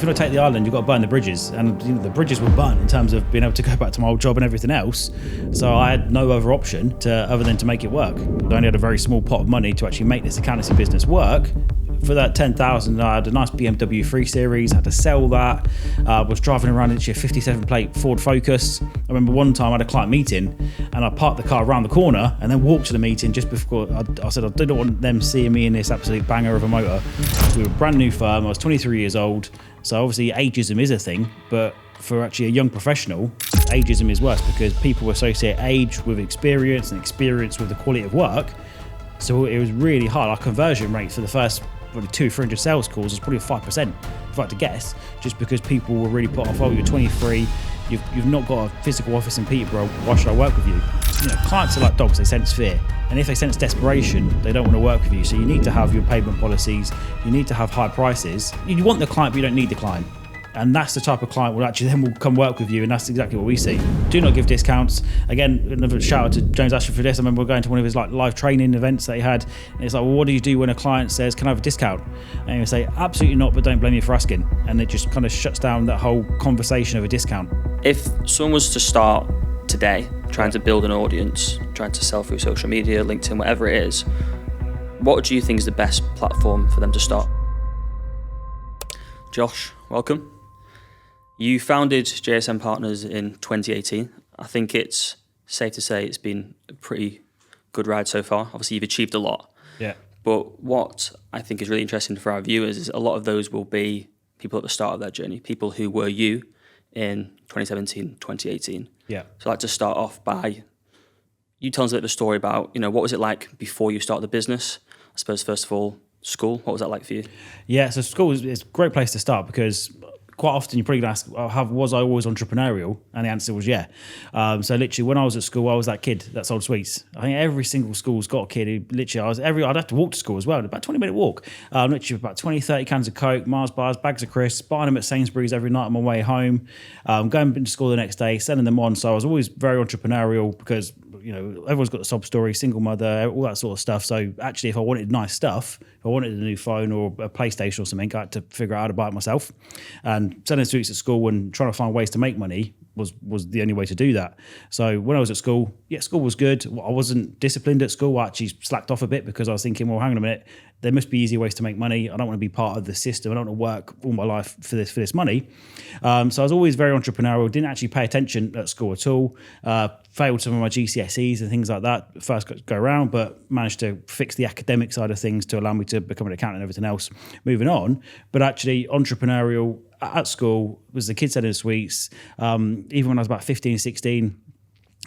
if you want to take the island, you've got to burn the bridges. And the bridges were burnt in terms of being able to go back to my old job and everything else. So I had no other option other than to make it work. I only had a very small pot of money to actually make this accountancy business work. For that 10,000, I had a nice BMW 3 Series, had to sell that. Was driving around in a 57 plate Ford Focus. I remember one time I had a client meeting and I parked the car around the corner and then walked to the meeting just before. I said I didn't want them seeing me in this absolute banger of a motor. We were a brand new firm, I was 23 years old, so obviously ageism is a thing, but for actually a young professional, ageism is worse because people associate age with experience and experience with the quality of work. So it was really hard. Our conversion rate for the first probably 200-300 sales calls was probably 5%, if I had to guess, just because people were really put off. Oh, you're 23, you've not got a physical office in Peterborough, why should I work with you? Clients are like dogs, they sense fear. And if they sense desperation, they don't want to work with you. So you need to have your payment policies, you need to have high prices. You want the client, but you don't need the client. And that's the type of client will come work with you, and that's exactly what we see. Do not give discounts. Again, another shout out to James Ashford for this. I remember going to one of his live training events that he had, and it's like, well, what do you do when a client says, can I have a discount? And you say, absolutely not, but don't blame you for asking. And it just kind of shuts down that whole conversation of a discount. If someone was to start today, trying to build an audience, trying to sell through social media, LinkedIn, whatever it is, what do you think is the best platform for them to start? Josh, welcome. You founded JSM Partners in 2018. I think it's safe to say it's been a pretty good ride so far. Obviously, you've achieved a lot. Yeah. But what I think is really interesting for our viewers is a lot of those will be people at the start of their journey, people who were you in 2017, 2018. Yeah. So I'd like to start off by you telling us a bit of a story about, what was it like before you started the business? I suppose, first of all, school. What was that like for you? Yeah, so school is a great place to start because quite often you're probably going to ask, was I always entrepreneurial? And the answer was yeah. So literally when I was at school, I was that kid that sold sweets. I think every single school's got a kid who literally, I'd have to walk to school as well, about a 20-minute walk. Literally about 20, 30 cans of Coke, Mars bars, bags of crisps, buying them at Sainsbury's every night on my way home, going into school the next day, selling them on. So I was always very entrepreneurial because everyone's got a sob story, single mother, all that sort of stuff. So actually, if I wanted nice stuff, if I wanted a new phone or a PlayStation or something, I had to figure out how to buy it myself. And selling sweets at school and trying to find ways to make money was the only way to do that. So when I was at school, school was good. I wasn't disciplined at school. I actually slacked off a bit because I was thinking, well, hang on a minute, there must be easier ways to make money. I don't want to be part of the system. I don't want to work all my life for this money. So I was always very entrepreneurial. Didn't actually pay attention at school at all. Failed some of my GCSEs and things like that first go around, but managed to fix the academic side of things to allow me to become an accountant and everything else moving on. But actually entrepreneurial at school was the kid selling sweets. Even when I was about 15, 16,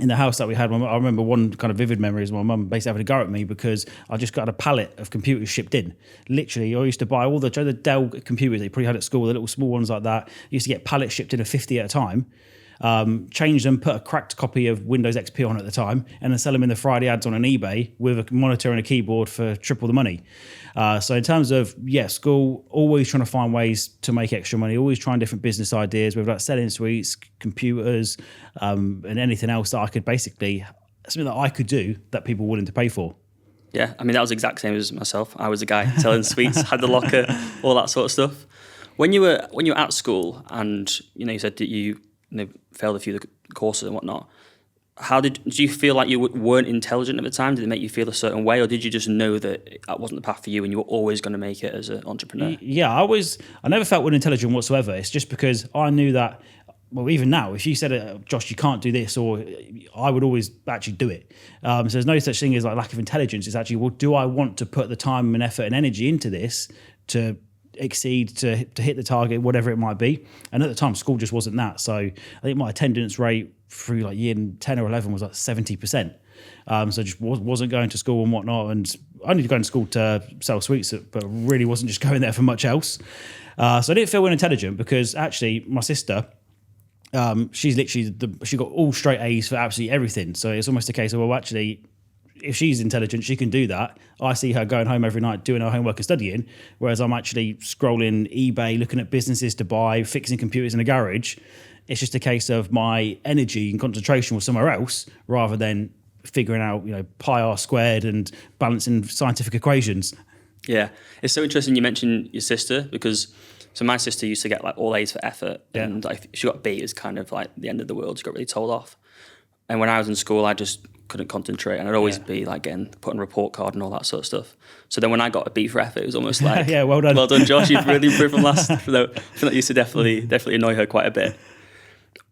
in the house that we had, I remember one kind of vivid memory is my mum basically having a go at me because I just got a pallet of computers shipped in. Literally, I used to buy all the Dell computers that you probably had at school, the little small ones like that. I used to get pallets shipped in of 50 at a time. Change them, put a cracked copy of Windows XP on at the time, and then sell them in the Friday ads on an eBay with a monitor and a keyboard for triple the money. So in terms of, school, always trying to find ways to make extra money, always trying different business ideas, whether that's selling sweets, computers, and anything else that I could something that I could do that people were willing to pay for. Yeah, I mean, that was the exact same as myself. I was a guy selling sweets, had the locker, all that sort of stuff. When you were at school and, you said that you failed a few of the courses and whatnot, did you feel like you weren't intelligent at the time? Did it make you feel a certain way, or did you just know that wasn't the path for you and you were always going to make it as an entrepreneur? Yeah, I never felt unintelligent whatsoever. It's just because I knew that, well, even now, if you said, Josh, you can't do this, or I would always actually do it. So there's no such thing as lack of intelligence. It's actually, well, do I want to put the time and effort and energy into this to exceed, to hit the target, whatever it might be. And at the time, school just wasn't that. So I think my attendance rate through year 10 or 11 was 70%. So just wasn't going to school and whatnot, and only going to school to sell sweets, but really wasn't just going there for much else. So I didn't feel unintelligent because actually my sister, she's literally she got all straight A's for absolutely everything. So it's almost a case of, well, actually, if she's intelligent, she can do that. I see her going home every night doing her homework and studying, whereas I'm actually scrolling eBay, looking at businesses to buy, fixing computers in a garage. It's just a case of my energy and concentration was somewhere else rather than figuring out, pi r squared and balancing scientific equations. Yeah, it's so interesting you mentioned your sister, because So my sister used to get like all A's for effort, and like if she got B, it was kind of like the end of the world. She got really told off. And when I was in school, I just couldn't concentrate, and I'd always be like getting put on a report card and all that sort of stuff. So then when I got a B for effort, it was almost like, yeah, well done, Josh. You've really improved from last. So that used to definitely annoy her quite a bit.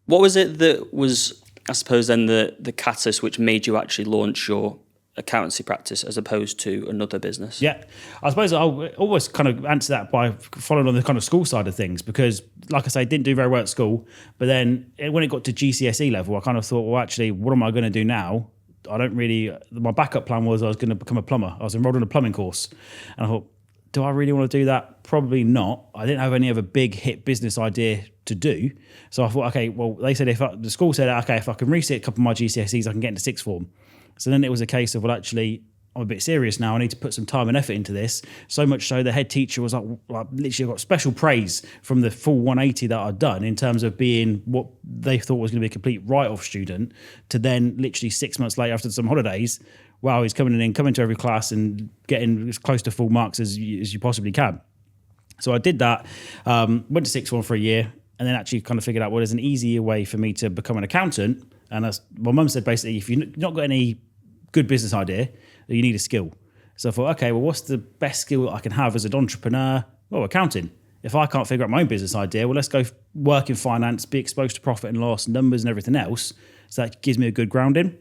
What was it that was, I suppose, then the catalyst which made you actually launch your accountancy practice as opposed to another business? Yeah, I suppose I'll always kind of answer that by following on the kind of school side of things, because like I say, I didn't do very well at school, but then when it got to GCSE level, I kind of thought, well, actually, what am I going to do now? I don't really, my backup plan was I was going to become a plumber. I was enrolled in a plumbing course, and I thought, do I really want to do that? Probably not. I didn't have any other big hit business idea to do. So I thought, okay, well, they said the school said, okay, if I can resit a couple of my GCSEs, I can get into sixth form. So then it was a case of, well, actually, I'm a bit serious now. I need to put some time and effort into this. So much so the head teacher was like literally got special praise from the full 180 that I'd done in terms of being what they thought was going to be a complete write-off student, to then literally 6 months later after some holidays, wow, he's coming to every class and getting as close to full marks as you possibly can. So I did that, went to sixth form for a year, and then actually kind of figured out, well, there's an easier way for me to become an accountant. And my mum said, basically, if you've not got any good business idea, you need a skill. So I thought, okay, well, what's the best skill that I can have as an entrepreneur? Well, accounting. If I can't figure out my own business idea, well, let's go work in finance, be exposed to profit and loss, numbers and everything else. So that gives me a good grounding.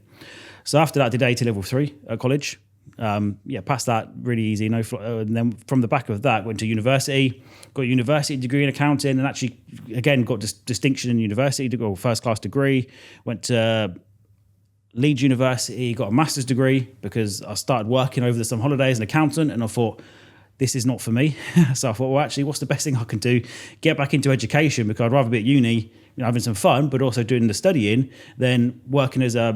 So after that, I did AT level 3 at college. Passed that really easy. And then from the back of that, went to university, got a university degree in accounting, and actually, again, got distinction in university, got a first class degree, went to Leeds University, got a master's degree because I started working over the summer holidays as an accountant, and I thought, this is not for me. So I thought, well, actually, what's the best thing I can do? Get back into education, because I'd rather be at uni, having some fun, but also doing the studying, than working as a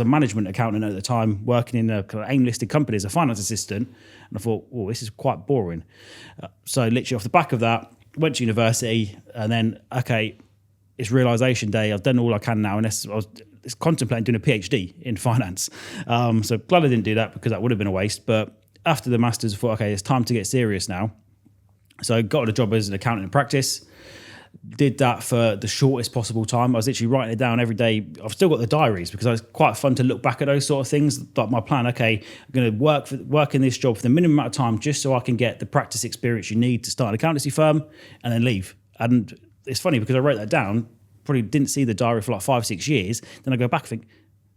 management accountant at the time, working in a kind of AIM-listed company as a finance assistant. And I thought, oh, this is quite boring. So literally off the back of that, went to university, and then, okay, it's realisation day. I've done all I can now, and I was contemplating doing a PhD in finance. So glad I didn't do that, because that would have been a waste. But after the masters, I thought, okay, it's time to get serious now. So I got a job as an accountant in practice. Did that for the shortest possible time. I was literally writing it down every day. I've still got the diaries, because it's quite fun to look back at those sort of things. Like my plan, okay, I'm going to work in this job for the minimum amount of time, just so I can get the practice experience you need to start an accountancy firm, and then leave. And it's funny, because I wrote that down, probably didn't see the diary for like 5-6 years. Then I go back and think,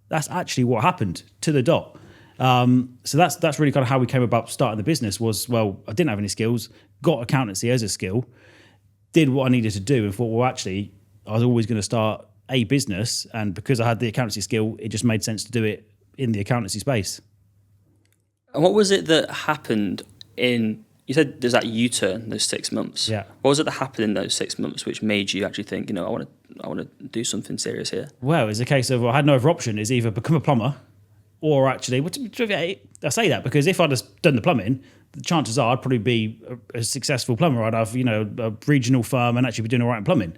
that's actually what happened to the dot. So that's really kind of how we came about starting the business. Was, well, I didn't have any skills, got accountancy as a skill, did what I needed to do, and thought, well, actually, I was always going to start a business, and because I had the accountancy skill, it just made sense to do it in the accountancy space. And what was it that happened in, you said there's that U-turn, those 6 months. Yeah. What was it that happened in those 6 months which made you actually think, I want to do something serious here? Well, it's a case of, I had no other option, is either become a plumber, or actually, I say that because if I'd just done the plumbing, the chances are I'd probably be a successful plumber. I'd have, a regional firm and actually be doing all right in plumbing.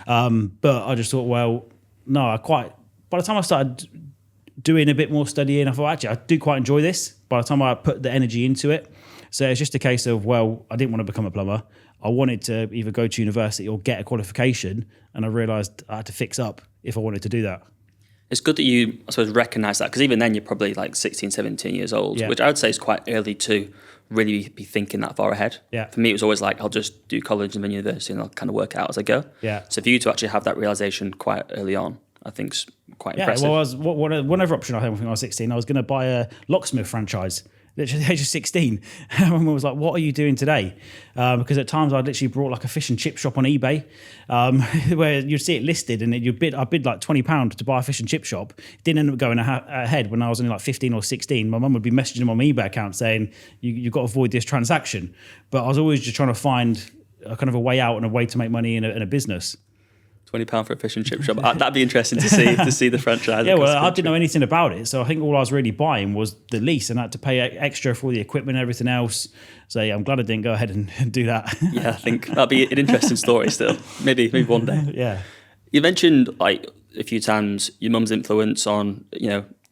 But I just thought, well, no, by the time I started doing a bit more studying, I thought, actually, I do quite enjoy this by the time I put the energy into it. So it's just a case of, well, I didn't want to become a plumber. I wanted to either go to university or get a qualification, and I realised I had to fix up if I wanted to do that. It's good that you, I suppose, recognise that, because even then you're probably like 16, 17 years old, which I would say is quite early to really be thinking that far ahead. Yeah. For me, it was always like, I'll just do college and then university and I'll kind of work it out as I go. Yeah. So for you to actually have that realisation quite early on, I think is quite impressive. Well, one other option I had when I was 16, I was going to buy a locksmith franchise. Literally at the age of 16. And I was like, what are you doing today? Because at times I'd literally brought like a fish and chip shop on eBay, where you'd see it listed and I bid like £20 to buy a fish and chip shop. It didn't end up going ahead when I was only like 15 or 16. My mum would be messaging them on my eBay account saying, you've got to avoid this transaction. But I was always just trying to find a kind of a way out and a way to make money in a business. £20 for a fish and chip shop. That'd be interesting to see the franchise. Yeah, well, I didn't know anything about it, so I think all I was really buying was the lease, and I had to pay extra for all the equipment and everything else. So yeah, I'm glad I didn't go ahead and do that. Yeah, I think that'd be an interesting story still. Maybe one day. Yeah. You mentioned like a few times your mum's influence on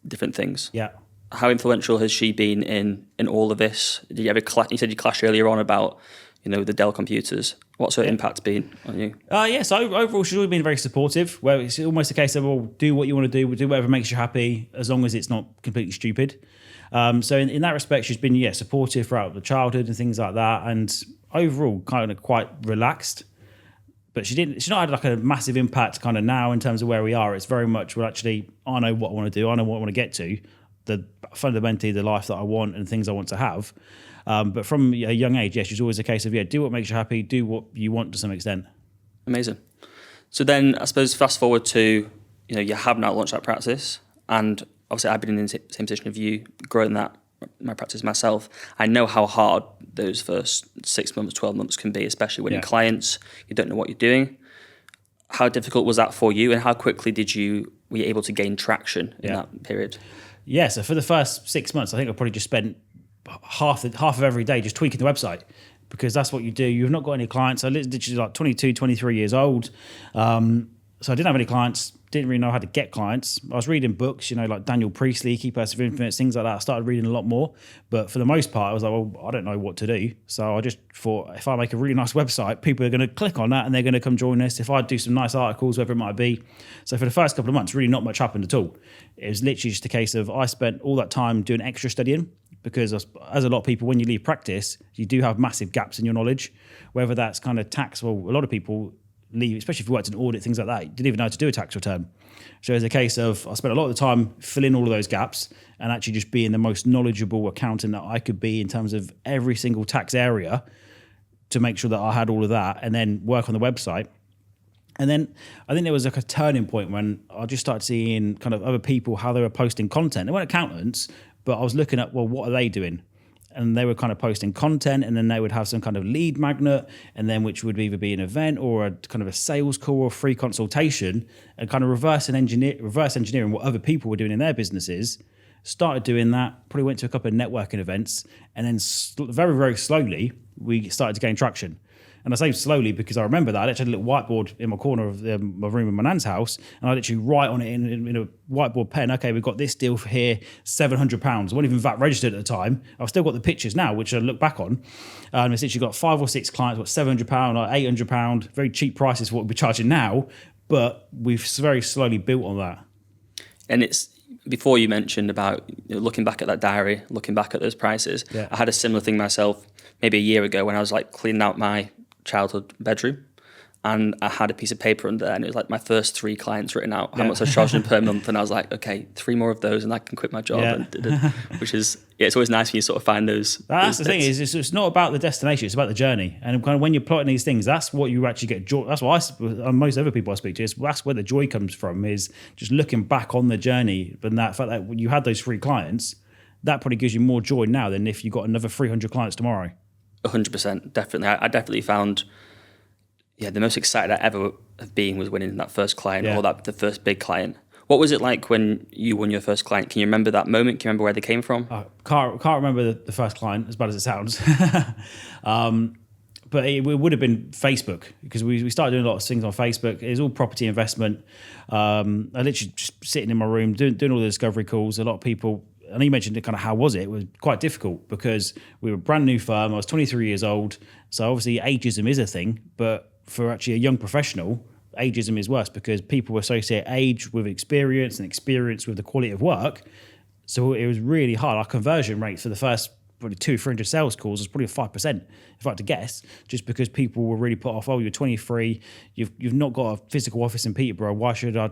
different things. Yeah. How influential has she been in all of this? Did you ever you said you clashed earlier on about the Dell computers. What's her impact been on you? So overall, she's always been very supportive. Where it's almost a case of, well, do what you want to do whatever makes you happy, as long as it's not completely stupid. So in that respect, she's been supportive throughout the childhood and things like that, and overall kind of quite relaxed. But she's not had like a massive impact kind of now in terms of where we are. It's very much, well, actually, I know what I want to do. I know what I want to get to. Fundamentally the life that I want and things I want to have. But from a young age, she's always a case of, do what makes you happy, do what you want to some extent. Amazing. So then I suppose fast forward to, you have now launched that practice, and obviously I've been in the same position of you, growing my practice myself. I know how hard those first 6 months, 12 months can be, especially when you're clients, you don't know what you're doing. How difficult was that for you, and how quickly were you able to gain traction in that period? Yeah, so for the first 6 months, I think I probably just spent half of every day just tweaking the website, because that's what you do. You've not got any clients. I literally like 22, 23 years old. So I didn't have any clients, didn't really know how to get clients. I was reading books, like Daniel Priestley, Key Pursuit of Influence, things like that. I started reading a lot more. But for the most part, I was like, well, I don't know what to do. So I just thought, if I make a really nice website, people are going to click on that and they're going to come join us. If I do some nice articles, whatever it might be. So for the first couple of months, really not much happened at all. It was literally just a case of, I spent all that time doing extra studying, because as a lot of people, when you leave practice, you do have massive gaps in your knowledge, whether that's kind of tax. Well, a lot of people leave, especially if you worked in audit, things like that, you didn't even know how to do a tax return. So it's a case of, I spent a lot of the time filling all of those gaps and actually just being the most knowledgeable accountant that I could be in terms of every single tax area, to make sure that I had all of that, and then work on the website. And then I think there was like a turning point when I just started seeing kind of other people, how they were posting content. They weren't accountants, but I was looking at, well, what are they doing? And they were kind of posting content, and then they would have some kind of lead magnet, and then which would either be an event or a kind of a sales call or free consultation, and kind of reverse engineering what other people were doing in their businesses. Started doing that, probably went to a couple of networking events, and then very, very slowly, we started to gain traction. And I say slowly because I remember that I actually had a little whiteboard in my corner of my room in my nan's house, and I literally write on it in a whiteboard pen, okay, we've got this deal for here, £700. I wasn't even VAT registered at the time. I've still got the pictures now, which I look back on. It's literally got 5 or 6 clients, got £700 or £800, very cheap prices for what we're charging now, but we've very slowly built on that. And it's, before you mentioned about looking back at that diary, looking back at those prices, I had a similar thing myself maybe a year ago when I was like cleaning out my childhood bedroom, and I had a piece of paper under there, and it was like my first 3 clients written out, how much I was charging per month, and I was like, okay, 3 more of those and I can quit my job. Which is, it's always nice when you sort of find those. That's the thing, is it's not about the destination, it's about the journey. And kind of when you're plotting these things, that's what you actually get joy. That's what most other people I speak to, that's where the joy comes from, is just looking back on the journey. But that fact that when you had those 3 clients, that probably gives you more joy now than if you got another 300 clients tomorrow. 100%, definitely. I definitely found, the most excited I ever have been was winning that first client, or the first big client. What was it like when you won your first client? Can you remember that moment? Can you remember where they came from? Can't remember the first client, as bad as it sounds. But it would have been Facebook, because we started doing a lot of things on Facebook. It was all property investment. I literally just sitting in my room doing all the discovery calls. A lot of people, I know you mentioned it, kind of how was it? It was quite difficult because we were a brand new firm. I was 23 years old. So obviously ageism is a thing, but for actually a young professional, ageism is worse because people associate age with experience and experience with the quality of work. So it was really hard. Our conversion rate for the first probably 200-300 sales calls was probably 5%, if I had to guess, just because people were really put off. Oh, you're 23, you've not got a physical office in Peterborough. Why should I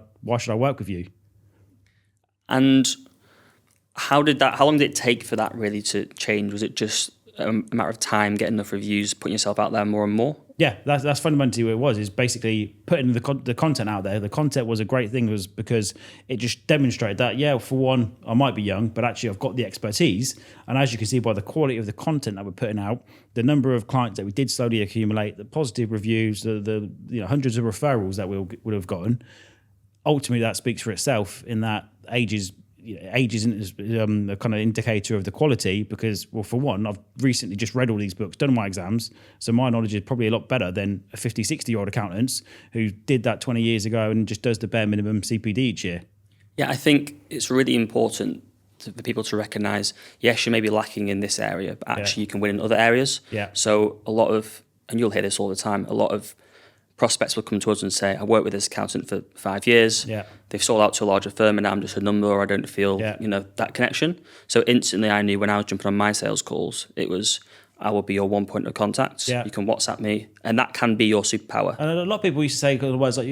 work with you? And how long did it take for that really to change? Was it just a matter of time, getting enough reviews, putting yourself out there more and more? Yeah, that's fundamentally what it was, is basically putting the content out there. The content was a great thing, was because it just demonstrated that, for one, I might be young, but actually I've got the expertise. And as you can see by the quality of the content that we're putting out, the number of clients that we did slowly accumulate, the positive reviews, the hundreds of referrals that we would have gotten, ultimately that speaks for itself, in that age isn't a kind of indicator of the quality, because, well, for one, I've recently just read all these books, done my exams, so my knowledge is probably a lot better than a 50, 60-year-old accountant who did that 20 years ago and just does the bare minimum CPD each year. Yeah, I think it's really important for people to recognise, yes, you may be lacking in this area, but actually you can win in other areas. Yeah. So a lot of and you'll hear this all the time, a lot of prospects will come to us and say, I worked with this accountant for 5 years. Yeah. They've sold out to a larger firm and now I'm just a number, or I don't feel, that connection. So instantly I knew when I was jumping on my sales calls, it was, I will be your one point of contact. Yeah. You can WhatsApp me, and that can be your superpower. And a lot of people used to say, otherwise, like,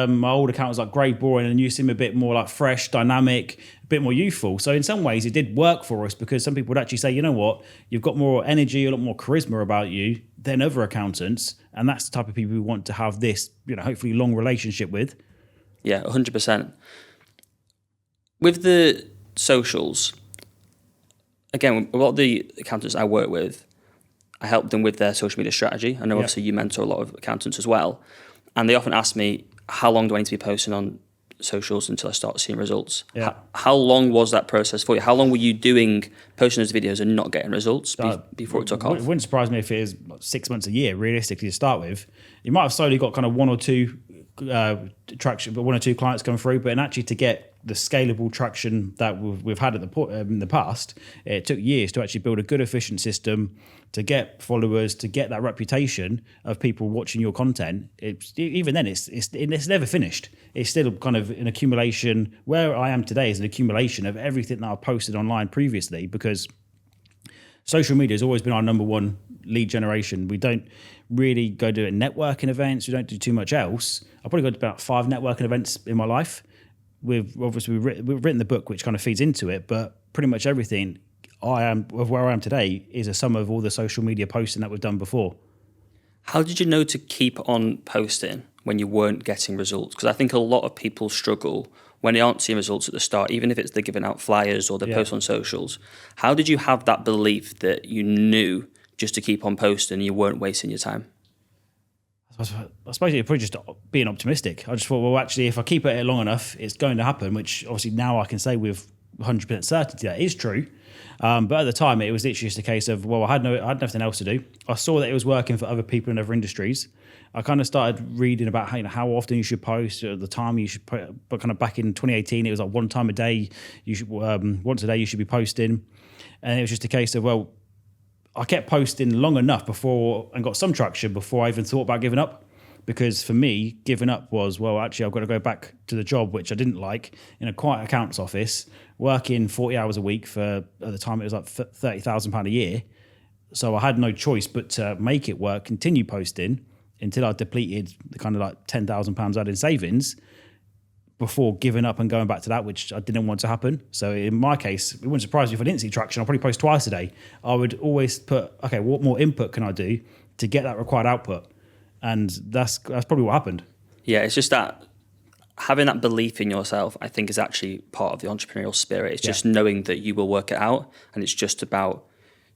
my old account was like grey, boring, and you seem a bit more like fresh, dynamic, a bit more youthful. So in some ways, it did work for us, because some people would actually say, you know what, you've got more energy, a lot more charisma about you than other accountants, and that's the type of people we want to have this, hopefully long relationship with. Yeah, 100%. With the socials, again, a lot of the accountants I work with, I help them with their social media strategy. I know obviously you mentor a lot of accountants as well. And they often ask me, how long do I need to be posting on socials until I start seeing results? Yeah. How long was that process for you? How long were you posting those videos and not getting results before it took off? It wouldn't surprise me if it is 6 months, a year, realistically, to start with. You might have slowly got kind of one or two traction, but one or two clients come through. But actually, to get the scalable traction that we've had in the past, it took years to actually build a good, efficient system, to get followers, to get that reputation of people watching your content. Even then, it's never finished. It's still kind of an accumulation. Where I am today is an accumulation of everything that I've posted online previously, because social media has always been our number one lead generation. We don't really go to networking events. We don't do too much else. I've probably got about 5 networking events in my life. We've written the book, which kind of feeds into it, but pretty much everything of where I am today is a sum of all the social media posting that we've done before. How did you know to keep on posting when you weren't getting results? Because I think a lot of people struggle when they aren't seeing results at the start, even if it's they're giving out flyers or they post on socials. How did you have that belief that you knew just to keep on posting and you weren't wasting your time? I suppose you're probably just being optimistic. I just thought, well, actually, if I keep at it long enough, it's going to happen, which obviously now I can say with 100% certainty that is true. But at the time, it was literally just a case of, well, I had nothing else to do. I saw that it was working for other people in other industries. I kind of started reading about how often you should post, at the time you should put, but kind of back in 2018, it was like one time a day. You should once a day you should be posting, and it was just a case of, well, I kept posting long enough and got some traction before I even thought about giving up. Because for me, giving up was, well, actually, I've got to go back to the job, which I didn't like, in a quiet accounts office, working 40 hours a week for, at the time, it was like £30,000 a year. So I had no choice but to make it work, continue posting until I depleted the kind of like £10,000 I had in savings before giving up and going back to that, which I didn't want to happen. So in my case, it wouldn't surprise me if I didn't see traction. I'll probably post twice a day. I would always put, okay, what more input can I do to get that required output? And that's probably what happened. Yeah, it's just that having that belief in yourself, I think, is actually part of the entrepreneurial spirit. It's just knowing that you will work it out, and it's just about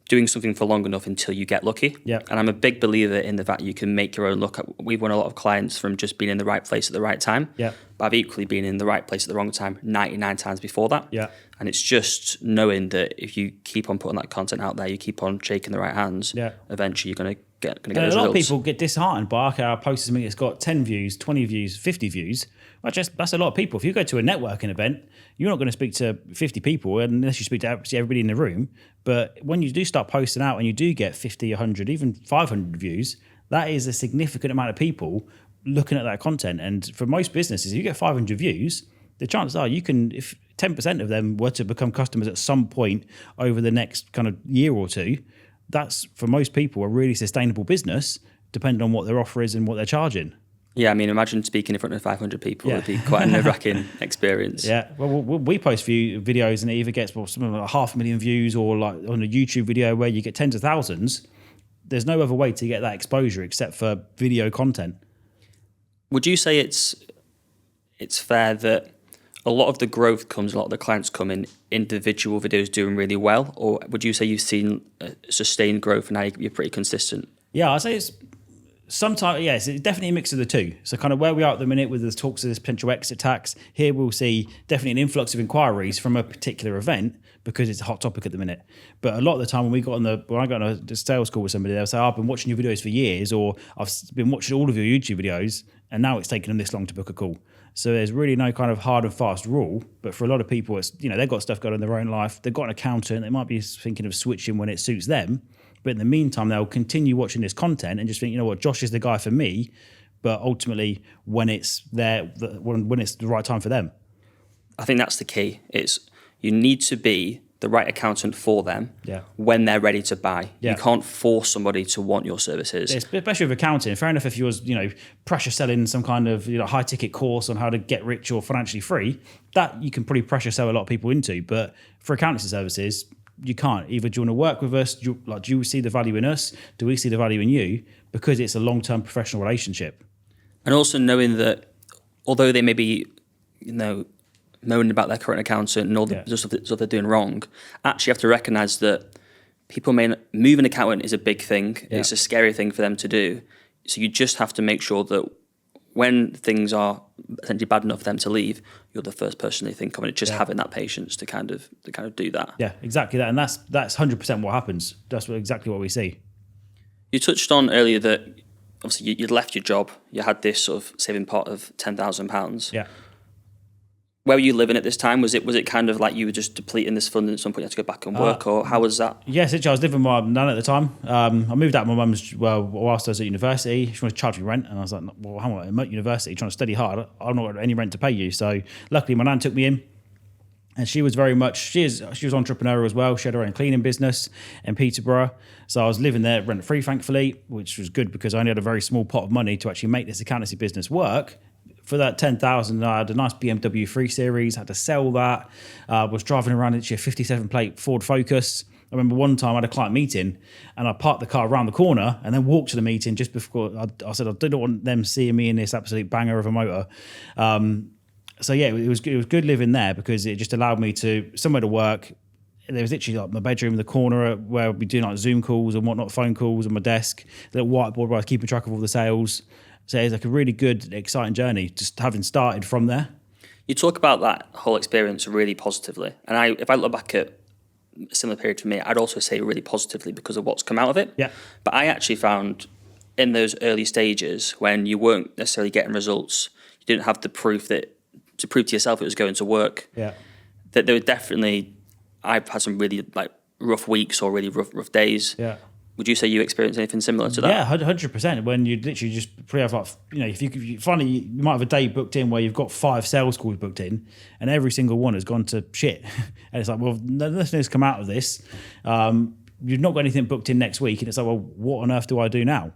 doing something for long enough until you get lucky. Yeah. And I'm a big believer in the fact you can make your own luck. We've won a lot of clients from just being in the right place at the right time. Yeah. But I've equally been in the right place at the wrong time 99 times before that. Yeah. And it's just knowing that if you keep on putting that content out there, you keep on shaking the right hands, eventually you're going to get those results. A lot of people get disheartened by, okay, I posted something that's got 10 views, 20 views, 50 views. That's a lot of people. If you go to a networking event, you're not going to speak to 50 people unless you speak to everybody in the room. But when you do start posting out and you do get 50, 100, even 500 views, that is a significant amount of people looking at that content. And for most businesses, if you get 500 views, the chances are you can, if 10% of them were to become customers at some point over the next kind of year or two, that's, for most people, a really sustainable business, depending on what their offer is and what they're charging. Yeah, I mean, imagine speaking in front of 500 people. It'd be quite a nerve-wracking experience. Yeah, well, we post videos and it either gets something like 500,000 views, or like on a YouTube video where you get tens of thousands. There's no other way to get that exposure except for video content. Would you say it's fair that a lot of the growth comes, a lot of the clients come in individual videos doing really well, or would you say you've seen sustained growth and now you're pretty consistent? Yeah, I'd say it's sometimes, yes, it's definitely a mix of the two. So kind of where we are at the minute with the talks of this potential exit tax, here we'll see definitely an influx of inquiries from a particular event because it's a hot topic at the minute. But a lot of the time when I got on a sales call with somebody, they'll say, I've been watching your videos for years, or I've been watching all of your YouTube videos and now it's taken them this long to book a call. So there's really no kind of hard and fast rule. But for a lot of people, it's, they've got stuff going on in their own life. They've got an accountant. They might be thinking of switching when it suits them. But in the meantime, they'll continue watching this content and just think, you know what, Josh is the guy for me. But ultimately, when it's when it's the right time for them. I think that's the key. It's you need to be the right accountant for them when they're ready to buy. Yeah. You can't force somebody to want your services. Especially with accounting. Fair enough if you was, pressure selling some kind of high ticket course on how to get rich or financially free, that you can probably pressure sell a lot of people into. But for accountancy services, you can't. Either do you want to work with us? Do you see the value in us? Do we see the value in you? Because it's a long-term professional relationship. And also knowing that although they may be, moaning about their current accountant and all the stuff they're doing wrong, actually you have to recognise that people move an accountant is a big thing. Yeah. It's a scary thing for them to do. So you just have to make sure that when things are essentially bad enough for them to leave, you're the first person they think of, and it's just having that patience to kind of do that. Yeah, exactly that, and that's 100% what happens. That's exactly what we see. You touched on earlier that obviously you'd left your job. You had this sort of saving pot of £10,000. Yeah. Where were you living at this time? Was it kind of like you were just depleting this fund and at some point you had to go back and work, or how was that? Yes, I was living with my nan at the time. I moved out of my mum's whilst I was at university. She wanted to charge me rent, and I was like, well, hang on, I'm at university trying to study hard. I'm not got any rent to pay you. So luckily my nan took me in, and she was very much, she was entrepreneurial as well. She had her own cleaning business in Peterborough. So I was living there rent free, thankfully, which was good because I only had a very small pot of money to actually make this accountancy business work. For that 10,000, I had a nice BMW 3 Series, had to sell that. Was driving around in a 57 plate Ford Focus. I remember one time I had a client meeting and I parked the car around the corner and then walked to the meeting just before I said I didn't want them seeing me in this absolute banger of a motor. So yeah, it was good living there because it just allowed me to somewhere to work. There was literally like my bedroom in the corner where I'd be doing like Zoom calls and whatnot, phone calls on my desk, a little whiteboard where I was keeping track of all the sales. So it's like a really good, exciting journey, just having started from there. You talk about that whole experience really positively. And if I look back at a similar period for me, I'd also say really positively because of what's come out of it. Yeah. But I actually found in those early stages when you weren't necessarily getting results, you didn't have the proof to prove to yourself it was going to work. Yeah. That there were definitely, I've had some really like rough weeks or really rough days. Yeah. Would you say you experienced anything similar to that? Yeah, 100%. When you literally just have like, if you finally, you might have a day booked in where you've got 5 sales calls booked in and every single one has gone to shit. And it's like, well, nothing's come out of this. You've not got anything booked in next week. And it's like, well, what on earth do I do now?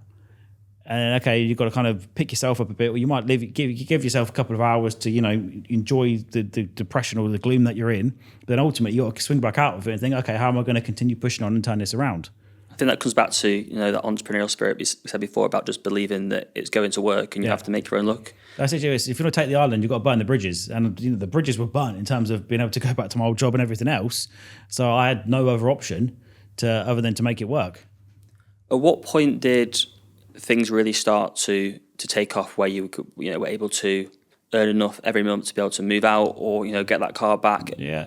And okay, you've got to kind of pick yourself up a bit, or you might give yourself a couple of hours to, enjoy the depression or the gloom that you're in. But then ultimately, you got to swing back out of it and think, okay, how am I going to continue pushing on and turn this around? I think that comes back to that entrepreneurial spirit we said before about just believing that it's going to work and you have to make your own luck. That's it. If you want to take the island, you've got to burn the bridges, and the bridges were burnt in terms of being able to go back to my old job and everything else. So I had no other option other than to make it work. At what point did things really start to take off where you were able to earn enough every month to be able to move out or get that car back? Yeah,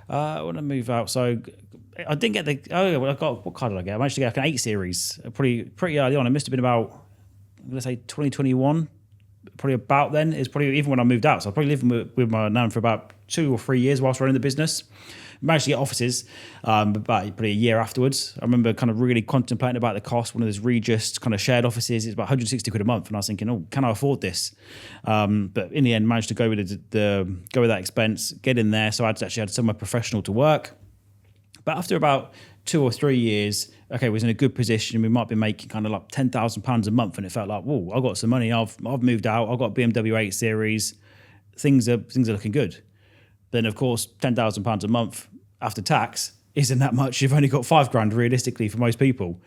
I want to move out. So I didn't get what car did I get? I managed to get an 8 Series pretty early on. It must have been about, I'm going to say 2021, probably about then. It's probably even when I moved out. So I was probably living with my nan for about 2 or 3 years whilst running the business. Managed to get offices about probably a year afterwards. I remember kind of really contemplating about the cost. One of those Regis kind of shared offices is about 160 quid a month, and I was thinking, oh, can I afford this? But in the end, managed to go with that expense, get in there. So I actually had somewhere professional to work. But after about 2 or 3 years, okay, we was in a good position. We might be making kind of like £10,000 a month, and it felt like, whoa, I got some money. I've moved out. I've got a BMW 8 Series. Things are looking good. Then of course, £10,000 a month after tax isn't that much. You've only got £5,000 realistically for most people.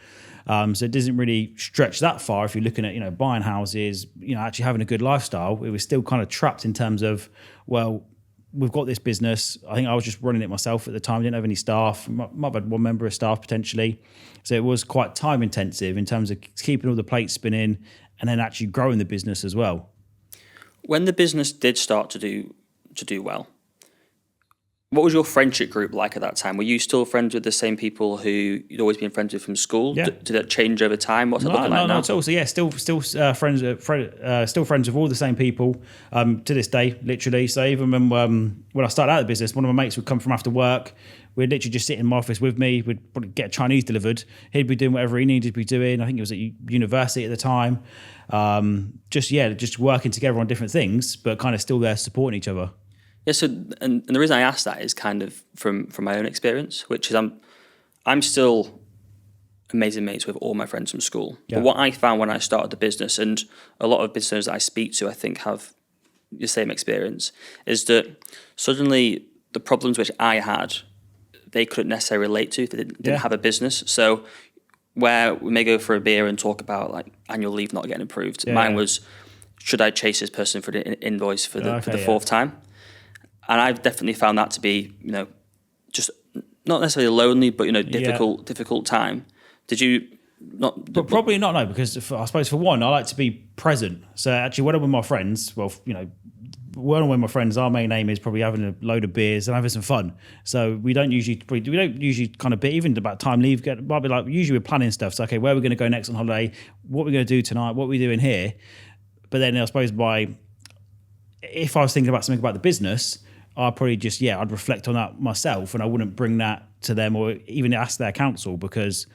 So it doesn't really stretch that far if you're looking at buying houses, actually having a good lifestyle. It was still kind of trapped in terms of, well, we've got this business. I think I was just running it myself at the time. I didn't have any staff. Might have had one member of staff potentially. So it was quite time intensive in terms of keeping all the plates spinning and then actually growing the business as well. When the business did start to do well, What was your friendship group like at that time? Were you still friends with the same people who you'd always been friends with from school? Yeah. Did that change over time? What's it looking like now? Not at all. So yeah, still friends with all the same people to this day, literally. So even when I started out the business, one of my mates would come from after work. We'd literally just sit in my office with me. We'd probably get Chinese delivered. He'd be doing whatever he needed to be doing. I think he was at university at the time. Just working together on different things, but kind of still there supporting each other. Yeah, so and the reason I asked that is kind of from my own experience, which is I'm still amazing mates with all my friends from school. Yeah. But what I found when I started the business, and a lot of business owners that I speak to, I think have the same experience, is that suddenly the problems which I had, they couldn't necessarily relate to if they didn't have a business. So where we may go for a beer and talk about like annual leave not getting approved, mine was, should I chase this person for the invoice for the fourth time? And I've definitely found that to be, just not necessarily lonely, but difficult time. Did you not? But probably not. No, because I suppose for one, I like to be present. So actually, when I'm with my friends, when I'm with my friends, our main aim is probably having a load of beers and having some fun. So we don't usually kind of even about time leave. Might be like usually we're planning stuff. So okay, where are we going to go next on holiday? What are we going to do tonight? What are we doing here? But then I suppose if I was thinking about something about the business, I'd probably I'd reflect on that myself, and I wouldn't bring that to them or even ask their counsel because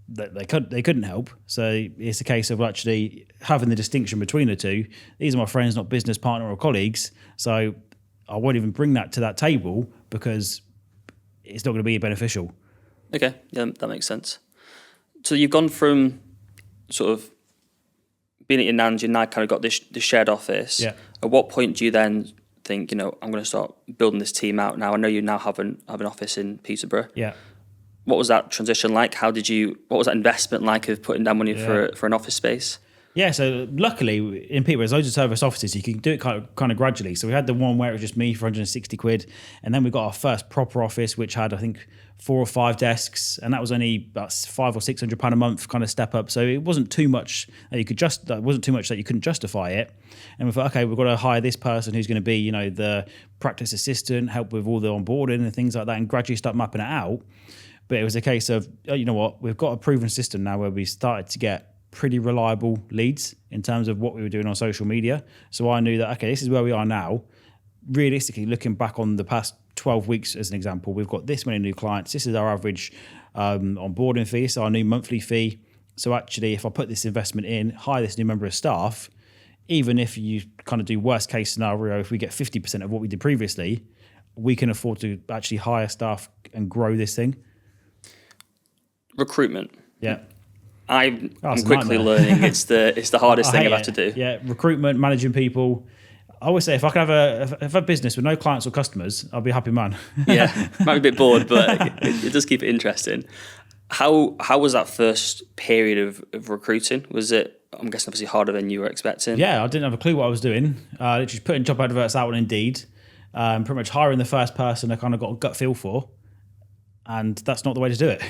they couldn't help. So it's a case of actually having the distinction between the two. These are my friends, not business partner or colleagues. So I won't even bring that to that table because it's not going to be beneficial. Okay, yeah, that makes sense. So you've gone from sort of being at your nan's, you now kind of got this shared office. Yeah. At what point do you then think, I'm going to start building this team out now? I know you now have an office in Peterborough. Yeah. What was that transition like? What was that investment like of putting down money for an office space? Yeah, so luckily in Peterborough, there's loads of service offices. You can do it kind of gradually. So we had the one where it was just me for 160 quid. And then we got our first proper office, which had, I think, 4 or 5 desks. And that was only about £500 or £600 a month kind of step up. So it wasn't too much that wasn't too much that you couldn't justify it. And we thought, okay, we've got to hire this person who's going to be, the practice assistant, help with all the onboarding and things like that, and gradually start mapping it out. But it was a case of, we've got a proven system now where we started to get pretty reliable leads in terms of what we were doing on social media. So I knew that, okay, this is where we are now. Realistically, looking back on the past 12 weeks as an example, we've got this many new clients. This is our average onboarding fee, so our new monthly fee. So actually, if I put this investment in, hire this new member of staff, even if you kind of do worst case scenario, if we get 50% of what we did previously, we can afford to actually hire staff and grow this thing. Recruitment. Yeah. I'm quickly learning it's the hardest thing I've had to do. Yeah, recruitment, managing people. I always say if I could have a business with no clients or customers, I'll be a happy man. Yeah, might be a bit bored, but it does keep it interesting. How was that first period of recruiting? Was it, I'm guessing, obviously harder than you were expecting? Yeah, I didn't have a clue what I was doing. Literally putting job adverts out on Indeed, pretty much hiring the first person I kind of got a gut feel for. And that's not the way to do it.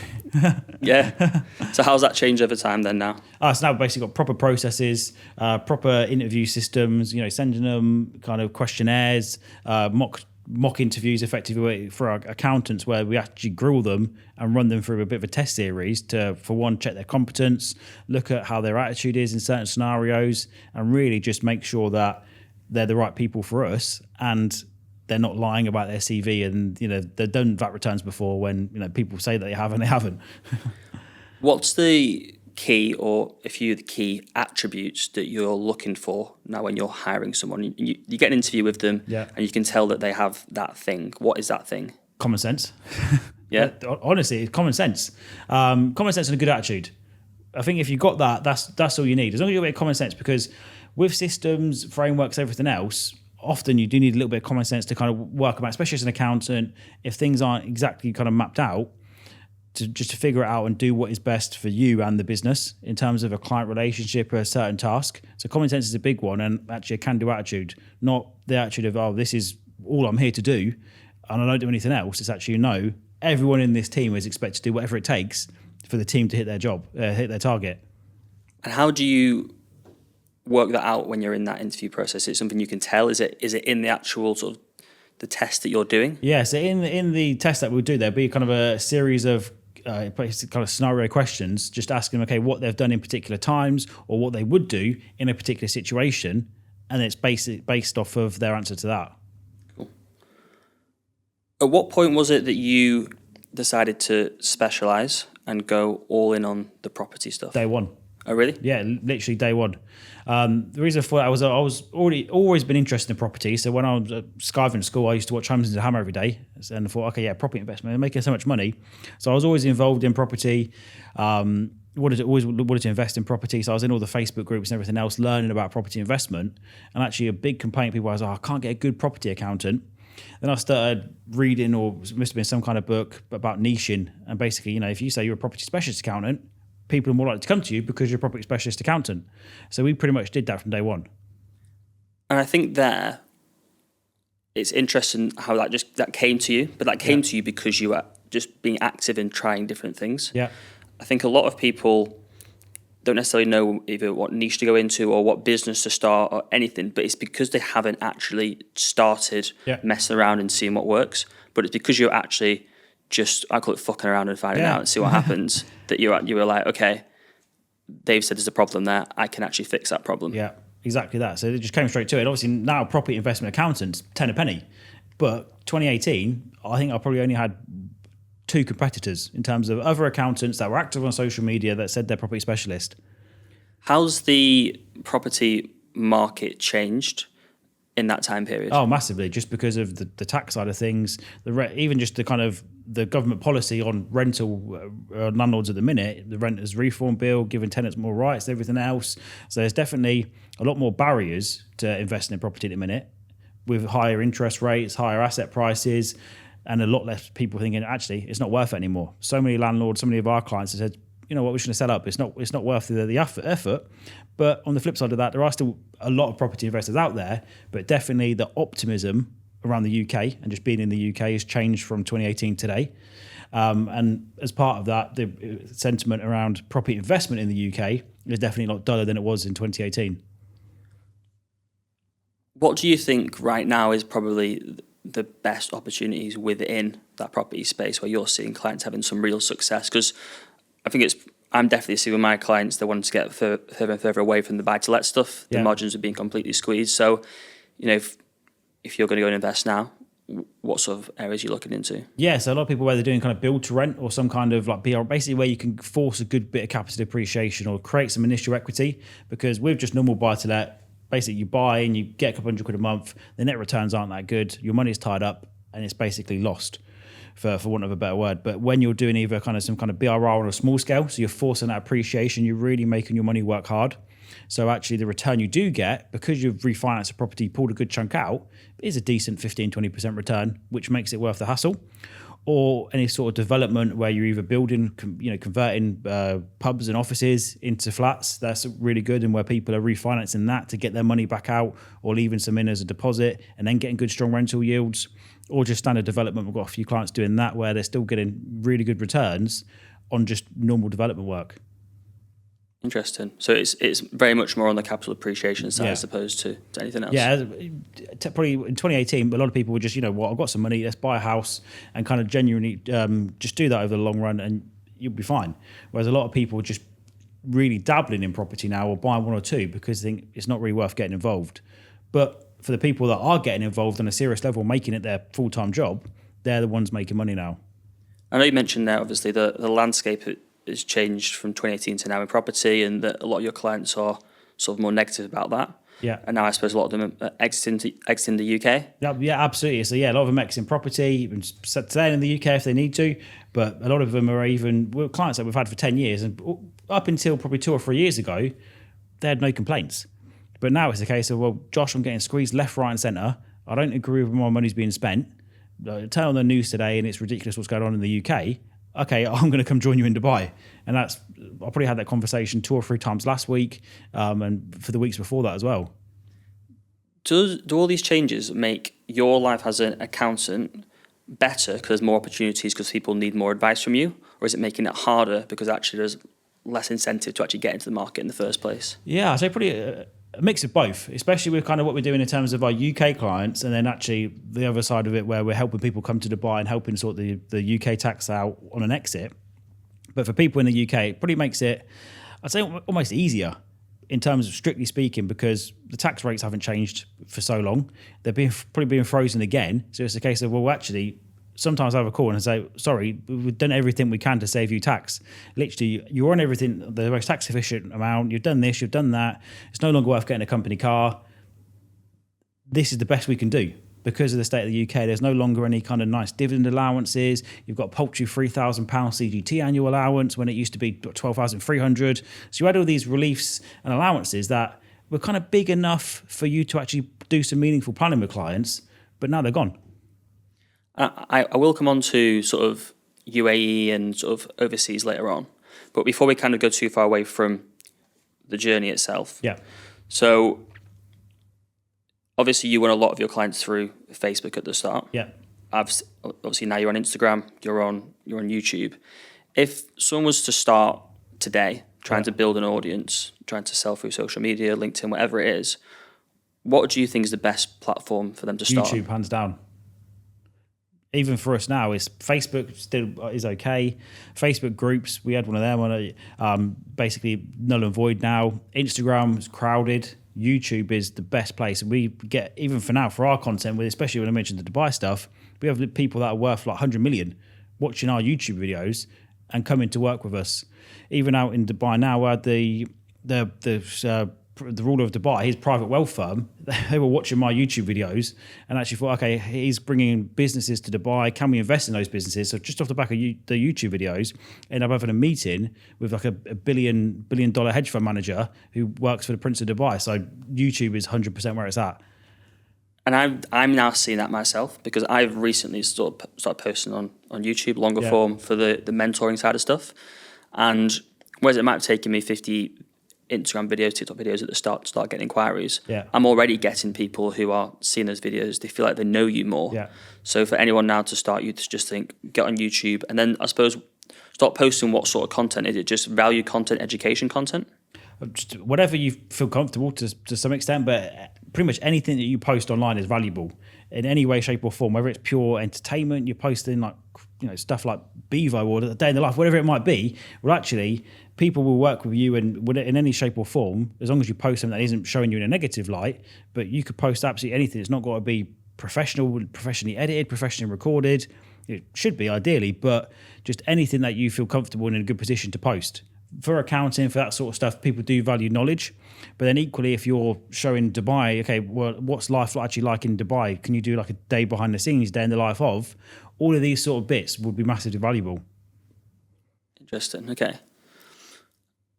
Yeah. So how's that changed over time then now? So now we've basically got proper processes, proper interview systems, sending them kind of questionnaires, mock interviews effectively for our accountants where we actually grill them and run them through a bit of a test series to, for one, check their competence, look at how their attitude is in certain scenarios, and really just make sure that they're the right people for us and they're not lying about their CV and, they've done VAT returns before when, people say that they have and they haven't. What's the key or a few of the key attributes that you're looking for now when you're hiring someone? You get an interview with them and you can tell that they have that thing. What is that thing? Common sense. Yeah. Honestly, it's common sense. Common sense and a good attitude. I think if you've got that, that's all you need. As long as you've got common sense, because with systems, frameworks, everything else, often you do need a little bit of common sense to kind of work about, especially as an accountant, if things aren't exactly kind of mapped out, to figure it out and do what is best for you and the business in terms of a client relationship or a certain task. So common sense is a big one, and actually a can-do attitude, not the attitude of, this is all I'm here to do and I don't do anything else. It's actually, everyone in this team is expected to do whatever it takes for the team to hit their job, hit their target. And how do you work that out when you're in that interview process? Is it something you can tell? Is it in the actual sort of the test that you're doing? Yeah, so in the test that we'll do, there'll be kind of a series of kind of scenario questions, just asking, okay, what they've done in particular times or what they would do in a particular situation, and it's based off of their answer to that. Cool. At what point was it that you decided to specialize and go all in on the property stuff? Day one. Oh, really? Yeah, literally day one. The reason for that was I was always been interested in property. So when I was at Skyvin school, I used to watch Homes into Hammer every day, and I thought, okay, yeah, property investment, they're making so much money. So I was always involved in property. Wanted to invest in property. So I was in all the Facebook groups and everything else, learning about property investment. And actually, a big complaint people was, I can't get a good property accountant. Then I started reading, or it must have been some kind of book about niching. And basically, if you say you're a property specialist accountant, people are more likely to come to you because you're a property specialist accountant. So we pretty much did that from day one. And I think there, it's interesting how that came to you, but that came to you because you were just being active in trying different things. Yeah. I think a lot of people don't necessarily know either what niche to go into or what business to start or anything, but it's because they haven't actually started messing around and seeing what works. But it's because you're actually I call it fucking around and finding out and see what happens, that you were like, okay, they've said there's a problem there, I can actually fix that problem. Yeah, exactly that. So it just came straight to it. Obviously now property investment accountants, 10 a penny. But 2018, I think I probably only had 2 competitors in terms of other accountants that were active on social media that said they're property specialist. How's the property market changed in that time period? Oh, massively, just because of the tax side of things, even just the kind of the government policy on rental landlords at the minute, the renters reform bill, giving tenants more rights, everything else. So there's definitely a lot more barriers to investing in property at the minute, with higher interest rates, higher asset prices, and a lot less people thinking, actually, it's not worth it anymore. So many landlords, so many of our clients have said, you know what, we're just going to sell up. It's not worth the effort. But on the flip side of that, there are still a lot of property investors out there, but definitely the optimism around the UK and just being in the UK has changed from 2018 today. And as part of that, the sentiment around property investment in the UK is definitely a lot duller than it was in 2018. What do you think right now is probably the best opportunities within that property space where you're seeing clients having some real success? Because I think I'm definitely seeing with my clients, they want to get further and further away from the buy-to-let stuff. The margins are being completely squeezed. So, if you're going to go and invest now, what sort of areas are you looking into? Yeah, so a lot of people, where they're doing kind of build to rent or some kind of like BR, basically where you can force a good bit of capital depreciation or create some initial equity, because with just normal buy-to-let, basically you buy and you get a couple £100 a month, the net returns aren't that good, your money's tied up and it's basically lost, for want of a better word. But when you're doing either kind of some kind of BRR on a small scale, so you're forcing that appreciation, you're really making your money work hard. So actually the return you do get, because you've refinanced a property, pulled a good chunk out, is a decent 15-20% return, which makes it worth the hassle. Or any sort of development where you're either building, converting pubs and offices into flats, that's really good, and where people are refinancing that to get their money back out or leaving some in as a deposit and then getting good, strong rental yields. Or just standard development. We've got a few clients doing that where they're still getting really good returns on just normal development work. Interesting. So it's very much more on the capital appreciation side as opposed to anything else. Yeah, probably in 2018, a lot of people were just, I've got some money, let's buy a house, and kind of genuinely just do that over the long run and you'll be fine. Whereas a lot of people are just really dabbling in property now or buying one or two because they think it's not really worth getting involved. But for the people that are getting involved on a serious level, making it their full-time job, they're the ones making money now. I know you mentioned there, obviously, the landscape has changed from 2018 to now in property, and that a lot of your clients are sort of more negative about that. Yeah. And now I suppose a lot of them are exiting the UK. Yeah, absolutely. So yeah, a lot of them exiting property, staying in the UK if they need to, but a lot of them are clients that we've had for 10 years, and up until probably 2 or 3 years ago, they had no complaints. But now it's a case of, well, Josh, I'm getting squeezed left, right and centre. I don't agree with my money's being spent. Turn on the news today and it's ridiculous what's going on in the UK. Okay, I'm going to come join you in Dubai. And I probably had that conversation 2 or 3 times last week, and for the weeks before that as well. Do all these changes make your life as an accountant better because there's more opportunities because people need more advice from you? Or is it making it harder because actually there's less incentive to actually get into the market in the first place? Yeah, I'd say probably a mix of both, especially with kind of what we're doing in terms of our UK clients, and then actually the other side of it where we're helping people come to Dubai and helping sort the UK tax out on an exit. But for people in the UK, it probably makes it, I'd say, almost easier in terms of strictly speaking, because the tax rates haven't changed for so long. They're probably being frozen again. So it's a case of, well, actually, sometimes I have a call and I say, sorry, we've done everything we can to save you tax. Literally, you're on everything, the most tax efficient amount. You've done this, you've done that. It's no longer worth getting a company car. This is the best we can do. Because of the state of the UK, there's no longer any kind of nice dividend allowances. You've got a paltry £3,000 CGT annual allowance when it used to be 12,300. So you had all these reliefs and allowances that were kind of big enough for you to actually do some meaningful planning with clients, but now they're gone. I will come on to sort of UAE and sort of overseas later on. But before we kind of go too far away from the journey itself. Yeah. So obviously you won a lot of your clients through Facebook at the start. Yeah. Obviously now you're on Instagram, you're on YouTube. If someone was to start today trying to build an audience, trying to sell through social media, LinkedIn, whatever it is, what do you think is the best platform for them to start? YouTube, hands down. Even for us now, is Facebook still is okay. Facebook groups, we had one of them on basically null and void now. Instagram is crowded. YouTube is the best place. And we get, even for now, for our content, especially when I mentioned the Dubai stuff, we have people that are worth like 100 million watching our YouTube videos and coming to work with us. Even out in Dubai now, we had the ruler of Dubai, his private wealth firm, they were watching my YouTube videos and actually thought, okay, he's bringing businesses to Dubai. Can we invest in those businesses? So just off the back of the YouTube videos, end up having a meeting with like a billion dollar hedge fund manager who works for the Prince of Dubai. So YouTube is 100% where it's at. And I'm now seeing that myself, because I've recently started posting on YouTube, longer form, for the mentoring side of stuff. And whereas it might have taken me 50 Instagram videos, TikTok videos at the start to start getting inquiries, I'm already getting people who are seeing those videos. They feel like they know you more. Yeah. So for anyone now to start, you just think, get on YouTube, and then I suppose start posting what sort of content. Is it just value content, education content? Just whatever you feel comfortable to some extent, but pretty much anything that you post online is valuable in any way, shape or form, whether it's pure entertainment, you're posting like, stuff like Bevo or the day in the life, whatever it might be. Well, actually, people will work with you in any shape or form, as long as you post something that isn't showing you in a negative light. But you could post absolutely anything. It's not got to be professionally edited, professionally recorded. It should be ideally, but just anything that you feel comfortable and in a good position to post. For accounting, for that sort of stuff, people do value knowledge. But then equally, if you're showing Dubai, okay, well, what's life actually like in Dubai? Can you do like a day behind the scenes, day in the life of? All of these sort of bits would be massively valuable. Interesting. Okay.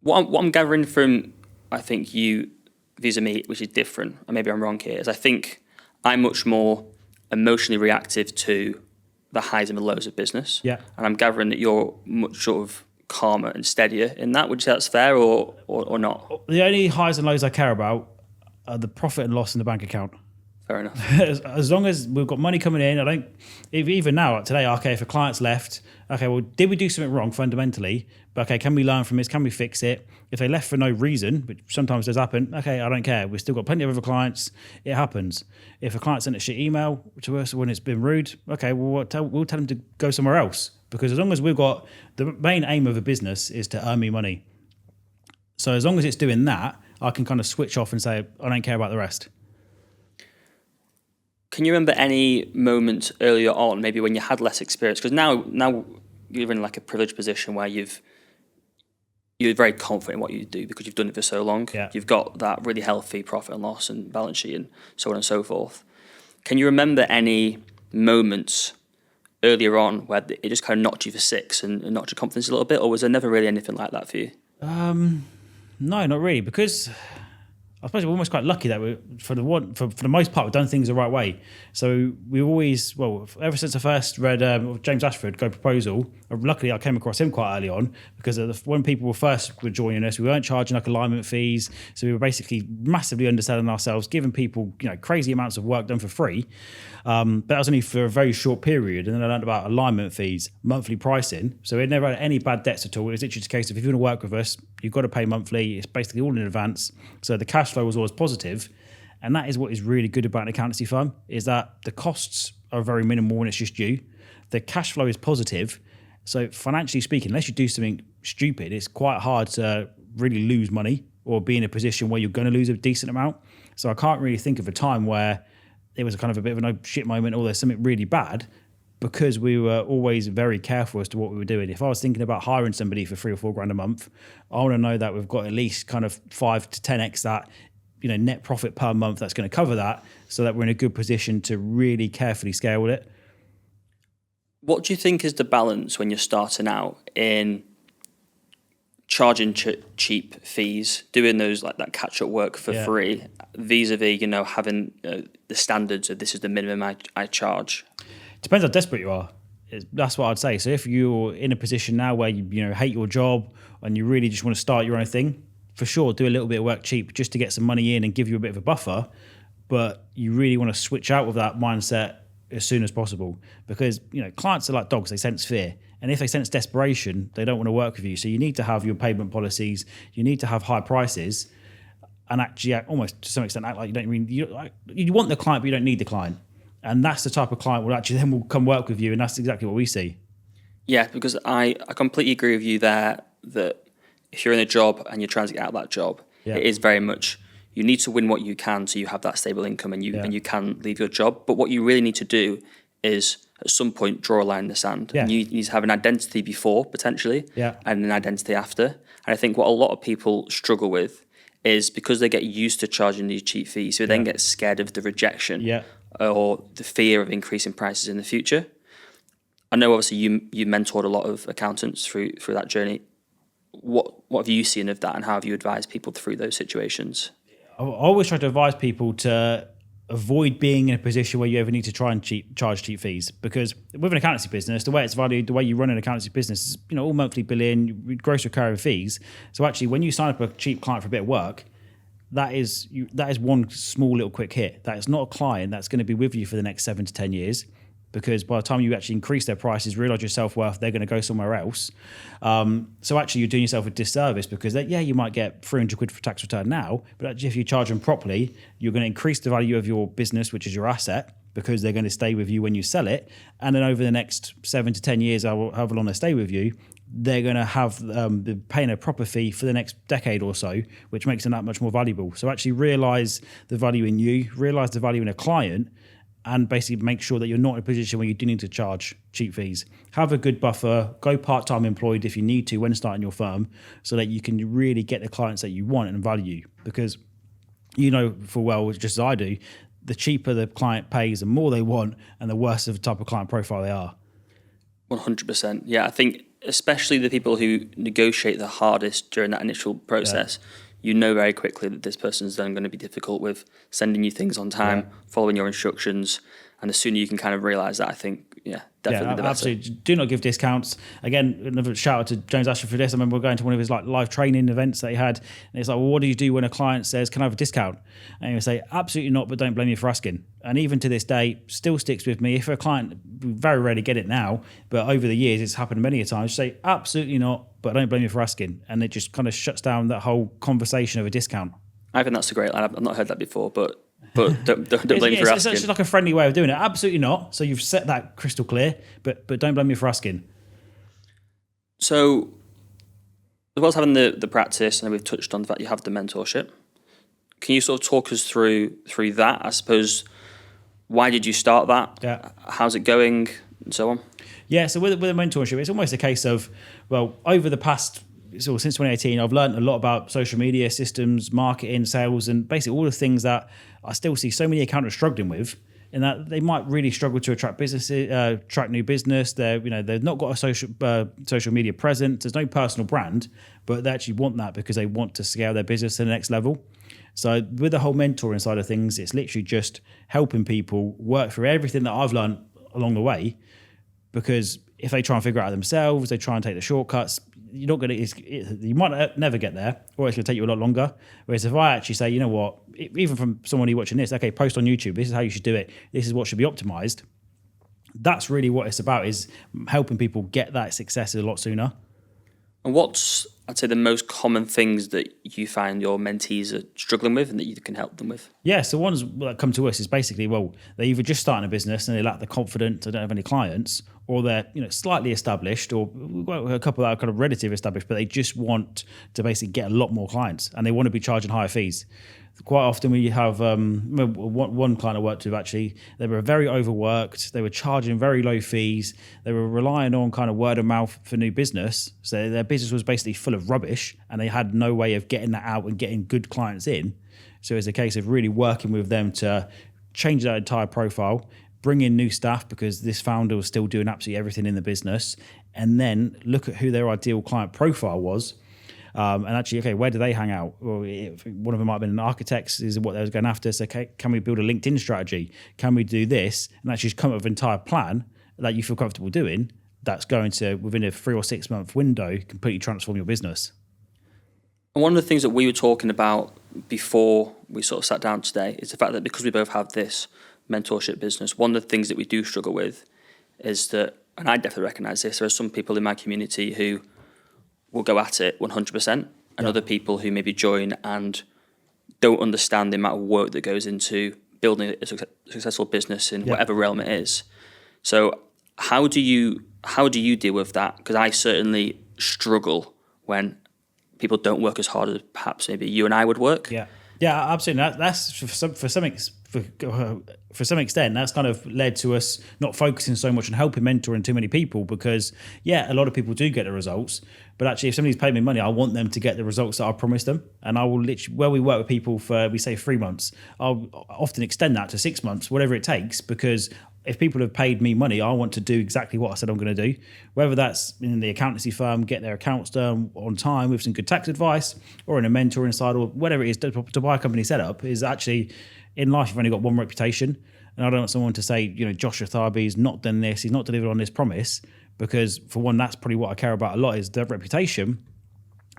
What I'm gathering from, I think, you vis-a-vis me, which is different, and maybe I'm wrong here, is I think I'm much more emotionally reactive to the highs and the lows of business. Yeah. And I'm gathering that you're much sort of calmer and steadier in that. Would you say that's fair or not? The only highs and lows I care about are the profit and loss in the bank account. Fair enough. As long as we've got money coming in, even now, like today, okay, if a client's left, okay, well, did we do something wrong fundamentally? But okay, can we learn from this? Can we fix it? If they left for no reason, which sometimes does happen, okay, I don't care. We've still got plenty of other clients. It happens. If a client sent a shit email to us when it's been rude, okay, we'll tell them to go somewhere else. Because as long as we've got, the main aim of a business is to earn me money. So as long as it's doing that, I can kind of switch off and say, I don't care about the rest. Can you remember any moment earlier on, maybe when you had less experience? Because now you're in like a privileged position where you're very confident in what you do because you've done it for so long. Yeah. You've got that really healthy profit and loss and balance sheet and so on and so forth. Can you remember any moments earlier on where it just kind of knocked you for six and knocked your confidence a little bit, or was there never really anything like that for you? No, not really, because I suppose we're almost quite lucky that for the most part, we've done things the right way. So we always, ever since I first read James Ashford, Go Proposal, luckily I came across him quite early on, because when people were joining us, we weren't charging like alignment fees. So we were basically massively underselling ourselves, giving people crazy amounts of work done for free. But that was only for a very short period. And then I learned about alignment fees, monthly pricing. So we never had any bad debts at all. It was literally just a case of, if you want to work with us, you've got to pay monthly. It's basically all in advance. So the cash flow was always positive. And that is what is really good about an accountancy firm, is that the costs are very minimal when it's just you. The cash flow is positive. So financially speaking, unless you do something stupid, it's quite hard to really lose money or be in a position where you're going to lose a decent amount. So I can't really think of a time where it was kind of a bit of a no shit moment or there's something really bad, because we were always very careful as to what we were doing. If I was thinking about hiring somebody for $3 or $4 grand a month, I want to know that we've got at least kind of 5 to 10x that, net profit per month that's going to cover that, so that we're in a good position to really carefully scale with it. What do you think is the balance when you're starting out in charging cheap fees, doing those like that catch-up work for free, vis-a-vis, having the standards of this is the minimum I charge? Depends how desperate you are. That's what I'd say. So if you're in a position now where you hate your job and you really just want to start your own thing, for sure, do a little bit of work cheap just to get some money in and give you a bit of a buffer. But you really want to switch out with that mindset as soon as possible, because clients are like dogs. They sense fear, and if they sense desperation, they don't want to work with you. So you need to have your payment policies. You need to have high prices, and actually almost to some extent act like you don't mean you want the client, but you don't need the client. And that's the type of client will come work with you, and that's exactly what we see. Yeah, because I completely agree with you there that if you're in a job and you're trying to get out of that job, it is very much you need to win what you can so you have that stable income and you can leave your job. But what you really need to do is at some point draw a line in the sand. Yeah. And you need to have an identity before potentially and an identity after. And I think what a lot of people struggle with is because they get used to charging these cheap fees, so they then get scared of the rejection or the fear of increasing prices in the future. I know obviously you mentored a lot of accountants through that journey. What have you seen of that, and how have you advised people through those situations? I always try to advise people to avoid being in a position where you ever need to try and charge cheap fees, because with an accountancy business, the way it's valued, the way you run an accountancy business is all monthly billing, gross recurring fees. So actually, when you sign up a cheap client for a bit of work, that is one small little quick hit. That is not a client that's going to be with you for the next 7 to 10 years, because by the time you actually increase their prices, realize your self-worth, they're going to go somewhere else. So actually you're doing yourself a disservice, because you might get £300 for tax return now, but actually if you charge them properly, you're going to increase the value of your business, which is your asset, because they're going to stay with you when you sell it. And then over the next 7 to 10 years, however long they stay with you, they're going to have paying a proper fee for the next decade or so, which makes them that much more valuable. So actually realize the value in you, realize the value in a client, and basically make sure that you're not in a position where you do need to charge cheap fees. Have a good buffer, go part-time employed if you need to when starting your firm, so that you can really get the clients that you want and value. Because full well, just as I do, the cheaper the client pays, the more they want, and the worse of the type of client profile they are. 100%. Yeah, I think especially the people who negotiate the hardest during that initial process, very quickly that this person's then going to be difficult with sending you things on time, following your instructions. And the sooner you can kind of realize that, I think, definitely the better. Absolutely. Do not give discounts. Again, another shout out to James Asher for this. I remember going to one of his live training events that he had, and it's like, well, what do you do when a client says, can I have a discount? And he would say, absolutely not, but don't blame me for asking. And even to this day, still sticks with me. If a client, we very rarely get it now, but over the years, it's happened many a times, say, absolutely not, but don't blame me for asking. And it just kind of shuts down that whole conversation of a discount. I think that's a great line. I've not heard that before, but don't blame me for asking. It's like a friendly way of doing it. Absolutely not. So you've set that crystal clear, but don't blame me for asking. So as well as having the practice, and we've touched on the fact you have the mentorship, can you sort of talk us through that? I suppose, why did you start that? Yeah. How's it going, and so on? Yeah, so with a mentorship, it's almost a case of, over the past, since 2018, I've learned a lot about social media systems, marketing, sales, and basically all the things that I still see so many accountants struggling with, in that they might really struggle to attract businesses, attract new business. They've not got a social media presence. There's no personal brand, but they actually want that because they want to scale their business to the next level. So with the whole mentoring side of things, it's literally just helping people work through everything that I've learned along the way. Because if they try and figure it out themselves, they try and take the shortcuts, you're not going to. You might never get there, or it's going to take you a lot longer. Whereas if I actually say, you know what, even from someone who's watching this, okay, post on YouTube. This is how you should do it. This is what should be optimized. That's really what it's about: is helping people get that success a lot sooner. And what's, I'd say, the most common things that you find your mentees are struggling with and that you can help them with? Yeah, so ones that come to us is basically, well, they're either just starting a business and they lack the confidence, they don't have any clients, or they're slightly established, or we've got a couple that are kind of relatively established, but they just want to basically get a lot more clients and they want to be charging higher fees. Quite often we have one client I worked with, actually, they were very overworked, they were charging very low fees, they were relying on kind of word of mouth for new business, so their business was basically full of rubbish and they had no way of getting that out and getting good clients in. So it's a case of really working with them to change that entire profile, bring in new staff because this founder was still doing absolutely everything in the business, and then look at who their ideal client profile was. And actually, okay, where do they hang out? Well, one of them might have been an architect, is what they was going after. So can we build a LinkedIn strategy? Can we do this? And actually just come up with an entire plan that you feel comfortable doing that's going to, within a 3 or 6 month window, completely transform your business. And one of the things that we were talking about before we sort of sat down today is the fact that because we both have this mentorship business, one of the things that we do struggle with is that, and I definitely recognise this, there are some people in my community who will go at it 100%, and other people who maybe join and don't understand the amount of work that goes into building a successful business in whatever realm it is. So how do you deal with that? Because I certainly struggle when people don't work as hard as perhaps maybe you and I would work. Yeah, absolutely. That's for some extent, that's kind of led to us not focusing so much on helping mentoring too many people, because a lot of people do get the results, but actually if somebody's paid me money, I want them to get the results that I promised them. And I will literally, where we work with people for, we say 3 months, I'll often extend that to 6 months, whatever it takes, because if people have paid me money, I want to do exactly what I said I'm going to do, whether that's in the accountancy firm, get their accounts done on time with some good tax advice, or in a mentoring side, or whatever it is, to buy a company setup. Is actually, in life, you've only got one reputation. And I don't want someone to say, Joshua Tharby's not done this, he's not delivered on this promise, because for one, that's probably what I care about a lot, is their reputation.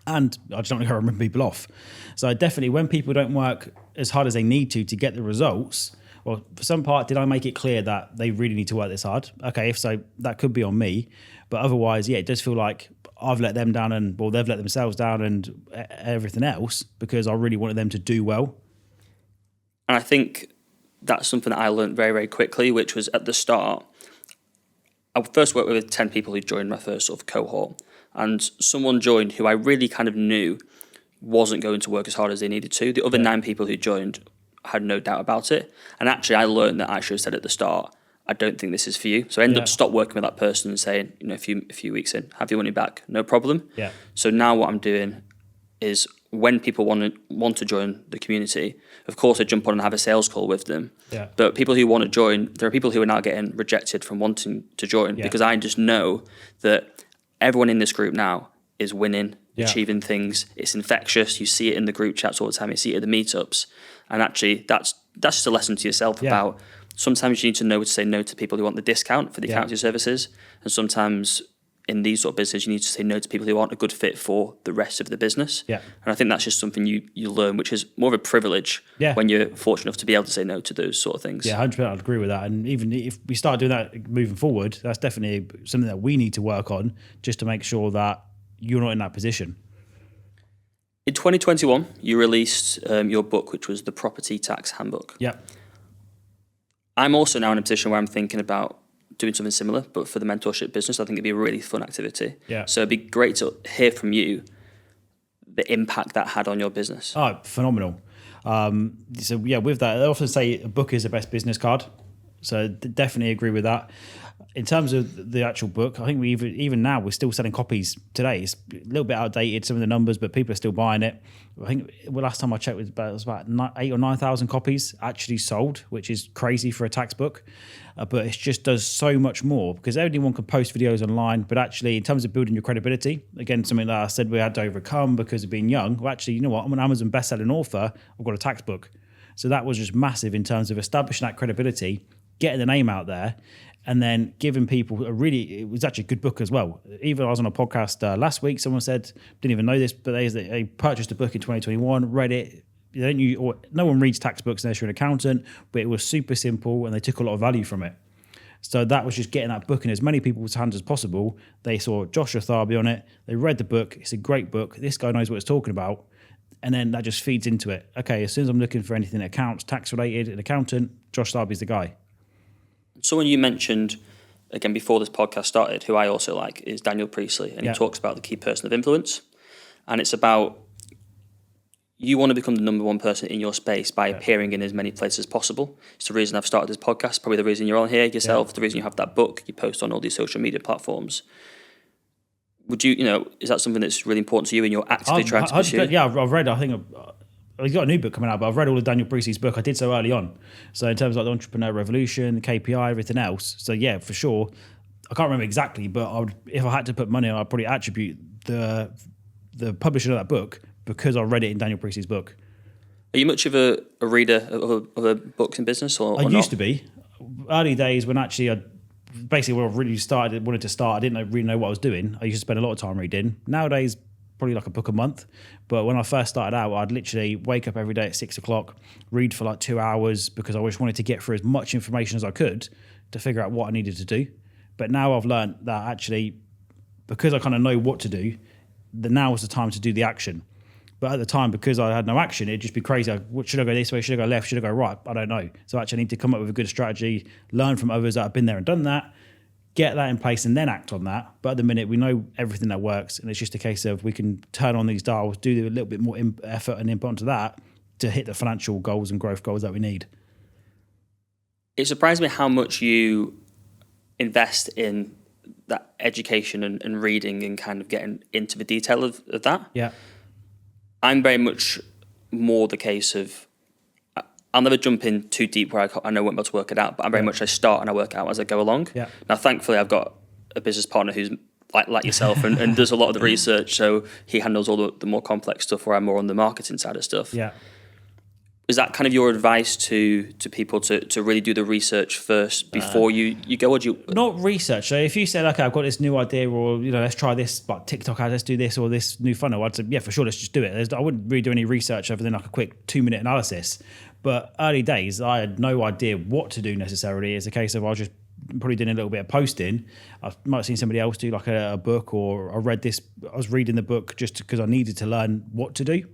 And I just don't want to rip people off. So definitely, when people don't work as hard as they need to get the results, well, for some part, did I make it clear that they really need to work this hard? Okay, if so, that could be on me. But otherwise, it does feel like I've let them down, and they've let themselves down, and everything else, because I really wanted them to do well. And I think that's something that I learned very, very quickly, which was at the start. I first worked with 10 people who joined my first sort of cohort, and someone joined who I really kind of knew wasn't going to work as hard as they needed to. The other 9 people who joined had no doubt about it. And actually, I learned that I should have said at the start, I don't think this is for you. So I ended up stop working with that person and saying, a few weeks in, have your money back, no problem. Yeah. So now what I'm doing is, when people want to join the community, of course I jump on and have a sales call with them. Yeah. But people who want to join, there are people who are now getting rejected from wanting to join, because I just know that everyone in this group now is winning, achieving things. It's infectious. You see it in the group chats all the time. You see it at the meetups. And actually, that's just a lesson to yourself about sometimes you need to know to say no to people who want the discount for the accounting services. And sometimes in these sort of businesses, you need to say no to people who aren't a good fit for the rest of the business. Yeah. And I think that's just something you learn, which is more of a privilege when you're fortunate enough to be able to say no to those sort of things. Yeah, 100%, I'd agree with that. And even if we start doing that moving forward, that's definitely something that we need to work on, just to make sure that you're not in that position. In 2021, you released your book, which was the Property Tax Handbook. Yeah. I'm also now in a position where I'm thinking about doing something similar, but for the mentorship business. I think it'd be a really fun activity. Yeah. So it'd be great to hear from you the impact that had on your business. Oh, phenomenal. With that, I often say a book is the best business card. So definitely agree with that. In terms of the actual book, I think we even now we're still selling copies today. It's a little bit outdated, some of the numbers, but people are still buying it. I think last time I checked, it was about 8,000 or 9,000 copies actually sold, which is crazy for a tax book. But it just does so much more, because anyone can post videos online. But actually, in terms of building your credibility, again, something that I said we had to overcome because of being young. Well, actually, you know what? I'm an Amazon best-selling author. I've got a tax book. So that was just massive in terms of establishing that credibility, getting the name out there, and then giving people it was actually a good book as well. Even I was on a podcast last week, someone said, didn't even know this, but they purchased a book in 2021, read it. No one reads tax books unless you're an accountant, but it was super simple and they took a lot of value from it. So that was just getting that book in as many people's hands as possible. They saw Joshua Tharby on it. They read the book. It's a great book. This guy knows what he's talking about. And then that just feeds into it. Okay, as soon as I'm looking for anything that accounts, tax related, an accountant, Josh Tharby's the guy. Someone you mentioned, again, before this podcast started, who I also like, is Daniel Priestley. And he talks about the key person of influence. And it's about you want to become the number one person in your space by appearing in as many places as possible. It's the reason I've started this podcast, probably the reason you're on here yourself, the reason you have that book, you post on all these social media platforms. Would you, is that something that's really important to you and you're actively trying to pursue? Yeah, I've read, I think, he's got a new book coming out, but I've read all of Daniel Priestley's book. I did so early on. So in terms of like the entrepreneur revolution, the KPI, everything else. So yeah, for sure. I can't remember exactly, but if I had to put money on, I'd probably attribute the publishing of that book because I read it in Daniel Priestley's book. Are you much of a reader of books in business or I not? used to be. Early days when actually when I really wanted to start, I didn't really know what I was doing. I used to spend a lot of time reading. Nowadays, probably like a book a month. But when I first started out, I'd literally wake up every day at 6 o'clock, read for like 2 hours because I just wanted to get through as much information as I could to figure out what I needed to do. But now I've learned that actually, because I kind of know what to do, now is the time to do the action. But at the time, because I had no action, it'd just be crazy. Should I go this way? Should I go left? Should I go right? I don't know. So actually I need to come up with a good strategy, learn from others that have been there and done that, get that in place and then act on that. But at the minute, we know everything that works. And it's just a case of we can turn on these dials, do a little bit more effort and input into that to hit the financial goals and growth goals that we need. It surprised me how much you invest in that education and reading and kind of getting into the detail of that. Yeah. I'm very much more the case of I'll never jump in too deep where I know I won't be able to work it out, but I'm very much I start and I work out as I go along. Yeah. Now, thankfully, I've got a business partner who's like yourself and does a lot of the research, so he handles all the more complex stuff where I'm more on the marketing side of stuff. Yeah. Is that kind of your advice to people to really do the research first before you go? Or do you... Not research. So if you said, okay, I've got this new idea or, let's try this, like TikTok ads, let's do this or this new funnel, I'd say, yeah, for sure, let's just do it. I wouldn't really do any research other than like a quick 2-minute analysis. But early days, I had no idea what to do necessarily. It's a case of I was just probably doing a little bit of posting. I might have seen somebody else do like a book or I was reading the book just because I needed to learn what to do.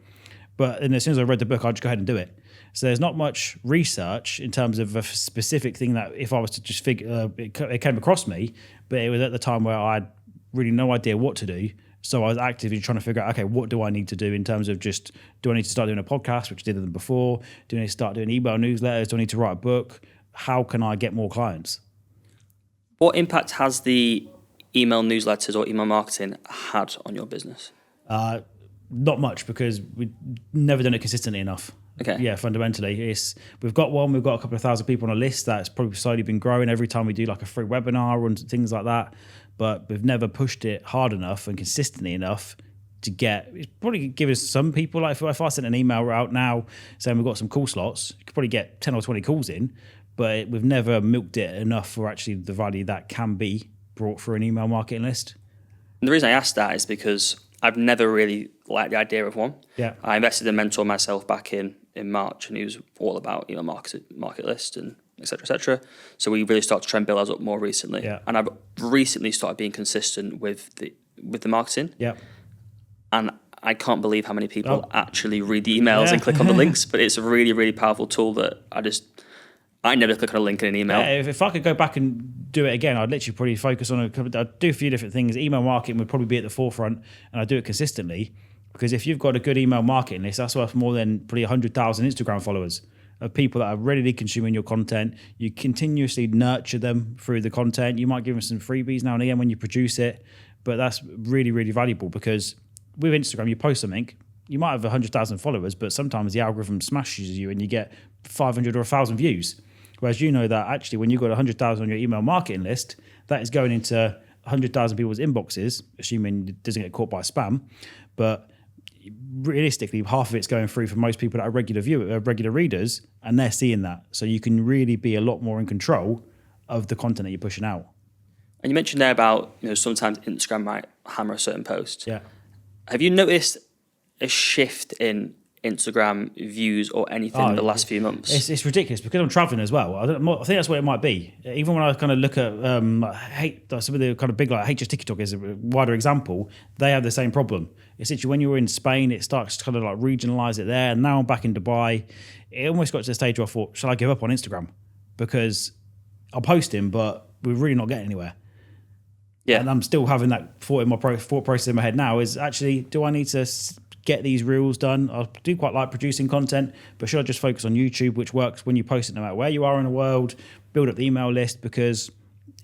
But then as soon as I read the book, I'd just go ahead and do it. So there's not much research in terms of a specific thing that if I was to just figure, it came across me, but it was at the time where I had really no idea what to do. So I was actively trying to figure out, okay, what do I need to do in terms of just, do I need to start doing a podcast, which I did before? Do I need to start doing email newsletters? Do I need to write a book? How can I get more clients? What impact has the email newsletters or email marketing had on your business? Not much because we've never done it consistently enough. Okay. Yeah, fundamentally, we've got a couple of thousand people on a list that's probably slowly been growing every time we do like a free webinar and things like that. But we've never pushed it hard enough and consistently enough to it's probably give us some people, like if I sent an email out now saying we've got some call slots, you could probably get 10 or 20 calls in, but we've never milked it enough for actually the value that can be brought through an email marketing list. And the reason I asked that is because I've never really liked the idea of one. Yeah. I invested in a mentor myself back in March, and he was all about market list and et cetera, et cetera. So we really started to try and build ours up more recently. Yeah. And I've recently started being consistent with the marketing. Yeah. And I can't believe how many people actually read the emails and click on the links, but it's a really, really powerful tool that I never click on a link in an email. Yeah, if I could go back and do it again, I'd literally probably focus on I'd do a few different things. Email marketing would probably be at the forefront, and I'd do it consistently. Because if you've got a good email marketing list, that's worth more than probably 100,000 Instagram followers of people that are readily consuming your content. You continuously nurture them through the content. You might give them some freebies now and again when you produce it, but that's really, really valuable because with Instagram, you post something, you might have 100,000 followers, but sometimes the algorithm smashes you and you get 500 or 1,000 views. Whereas you know that actually when you've got 100,000 on your email marketing list, that is going into 100,000 people's inboxes, assuming it doesn't get caught by spam. But realistically, half of it's going through for most people that are regular readers, and they're seeing that. So you can really be a lot more in control of the content that you're pushing out. And you mentioned there about, sometimes Instagram might hammer a certain post. Yeah. Have you noticed a shift in Instagram views or anything in the last few months? It's ridiculous because I'm traveling as well. I think that's what it might be. Even when I kind of look at some of the kind of big like HS TikTok is a wider example. They have the same problem. It's literally when you're in Spain, it starts to kind of like regionalize it there. And now I'm back in Dubai. It almost got to the stage where I thought, shall I give up on Instagram? Because I'm posting, but we're really not getting anywhere. Yeah. And I'm still having that thought process in my head now is actually, do I need to get these reels done? I do quite like producing content, but should I just focus on YouTube, which works when you post it no matter where you are in the world, build up the email list, because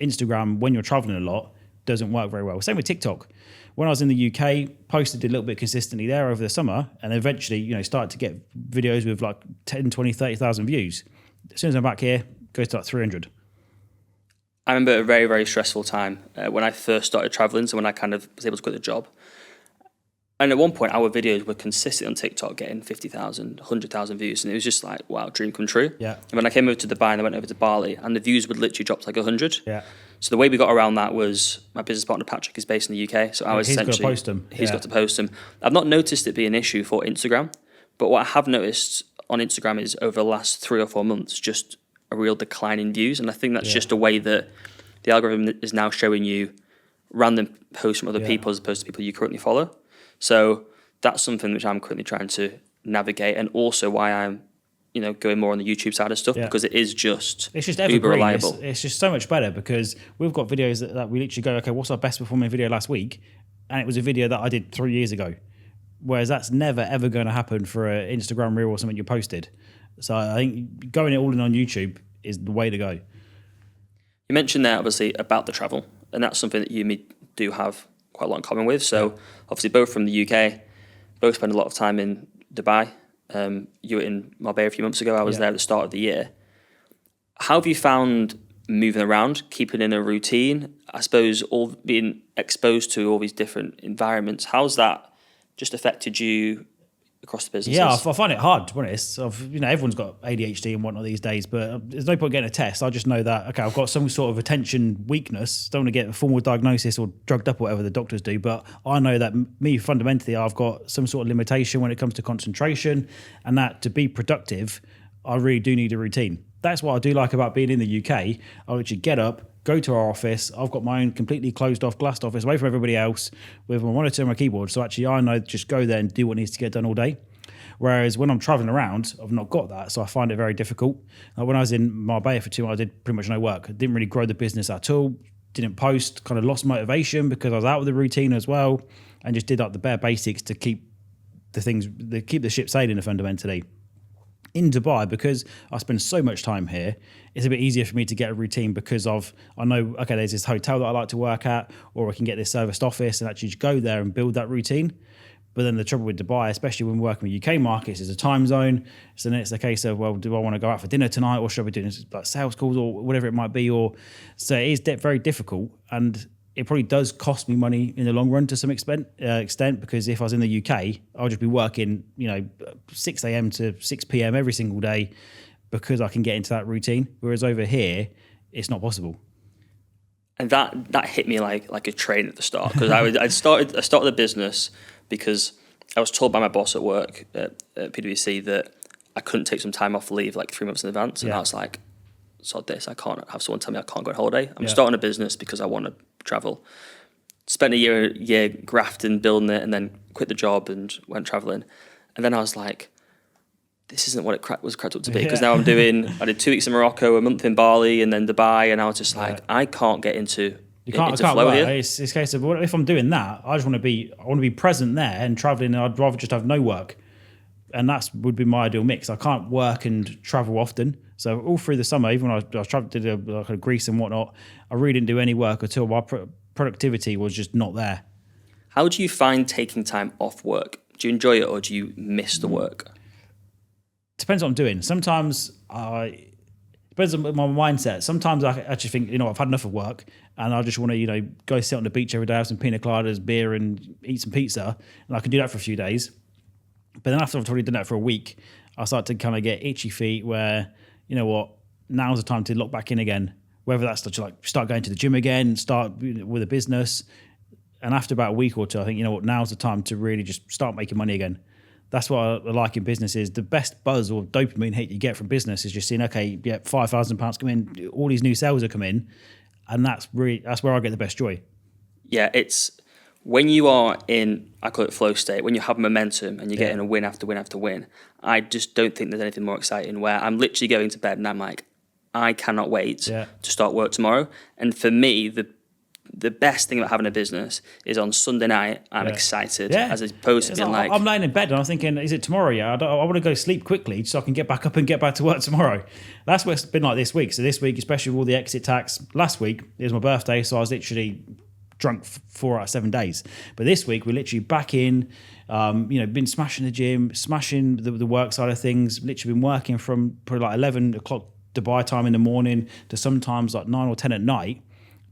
Instagram, when you're traveling a lot, doesn't work very well. Same with TikTok. When I was in the UK, posted a little bit consistently there over the summer, and eventually, started to get videos with like 10, 20, 30,000 views. As soon as I'm back here, goes to like 300. I remember a very, very stressful time when I first started traveling, so when I kind of was able to quit the job. And at one point, our videos were consistent on TikTok, getting 50,000, 100,000 views. And it was just like, wow, dream come true. Yeah. And when I came over to Dubai and I went over to Bali, and the views would literally drop to like 100. Yeah. So the way we got around that was my business partner, Patrick, is based in the UK. So I was he's essentially... got to post them. He's got to post them. I've not noticed it be an issue for Instagram. But what I have noticed on Instagram is over the last 3 or 4 months, just a real decline in views. And I think that's just a way that the algorithm is now showing you random posts from other people as opposed to people you currently follow. So that's something which I'm currently trying to navigate, and also why I'm, going more on the YouTube side of stuff, because it's just evergreen. Uber reliable. It's just so much better because we've got videos that we literally go, okay, what's our best performing video last week? And it was a video that I did 3 years ago. Whereas that's never, ever going to happen for an Instagram reel or something you posted. So I think going it all in on YouTube is the way to go. You mentioned there, obviously, about the travel, and that's something that you and me do have quite a lot in common with. So obviously both from the UK, both spend a lot of time in Dubai. You were in Marbella a few months ago. I was there at the start of the year. How have you found moving around, keeping in a routine? I suppose all being exposed to all these different environments. How's that just affected you across the businesses? Yeah, I find it hard, to be honest. Everyone's got ADHD and whatnot these days, but there's no point getting a test. I just know that, okay, I've got some sort of attention weakness. Don't want to get a formal diagnosis or drugged up or whatever the doctors do, but I know that me, fundamentally, I've got some sort of limitation when it comes to concentration, and that to be productive, I really do need a routine. That's what I do like about being in the UK. I literally get up, go to our office. I've got my own completely closed off, glassed office, away from everybody else, with my monitor and my keyboard. So actually, I know just go there and do what needs to get done all day. Whereas when I'm traveling around, I've not got that, so I find it very difficult. When I was in Marbella for 2 months, I did pretty much no work. I didn't really grow the business at all. Didn't post. Kind of lost motivation because I was out of the routine as well, and just did like the bare basics to keep the ship sailing fundamentally. In Dubai, because I spend so much time here, it's a bit easier for me to get a routine because I know, okay, there's this hotel that I like to work at, or I can get this serviced office and actually just go there and build that routine. But then the trouble with Dubai, especially when working with UK markets, is a time zone. So then it's a case of, well, do I want to go out for dinner tonight, or should I be doing like sales calls or whatever it might be? So it is very difficult, and it probably does cost me money in the long run to some extent, because if I was in the UK, I'll just be working, 6 a.m. to 6 p.m. every single day because I can get into that routine. Whereas over here, it's not possible. And that hit me like a train at the start, because I started the business because I was told by my boss at work at PwC that I couldn't take some time off leave like 3 months in advance, and I was like, sod this, I can't have someone tell me I can't go on holiday. I'm starting a business because I want to travel. Spent a year grafting, building it, and then quit the job and went traveling. And then I was like, this isn't what it was cracked up to be, because now I did 2 weeks in Morocco, a month in Bali, and then Dubai, and I was just like, I can't get into flow here. It's a case of, well, if I'm doing that, I want to be present there and traveling, and I'd rather just have no work. And that would be my ideal mix. I can't work and travel often. So all through the summer, even when I traveled to Greece and whatnot, I really didn't do any work at all. My productivity was just not there. How do you find taking time off work? Do you enjoy it, or do you miss the work? Depends what I'm doing. Sometimes depends on my mindset. Sometimes I actually think, I've had enough of work, and I just want to, go sit on the beach every day, have some pina coladas, beer, and eat some pizza. And I can do that for a few days. But then after I've already done that for a week, I start to kind of get itchy feet where, now's the time to lock back in again. Whether that's to start going to the gym again, start with a business. And after about a week or two, I think, now's the time to really just start making money again. That's what I like in business is the best buzz or dopamine hit you get from business is just seeing, okay, yeah, £5,000 come in, all these new sales are coming in, and that's where I get the best joy. Yeah, it's when you are in, I call it flow state, when you have momentum and you're getting a win after win after win. I just don't think there's anything more exciting where I'm literally going to bed and I'm like, I cannot wait to start work tomorrow. And for me, the best thing about having a business is on Sunday night, I'm excited as opposed to being like... I'm laying in bed and I'm thinking, is it tomorrow? Yeah, I want to go sleep quickly so I can get back up and get back to work tomorrow. That's what it's been like this week. So this week, especially with all the exit tax, last week, it was my birthday, so I was literally drunk 4 out of 7 days. But this week, we're literally back in, been smashing the gym, smashing the work side of things, literally been working from probably like 11 o'clock Dubai time in the morning to sometimes like 9 or 10 at night,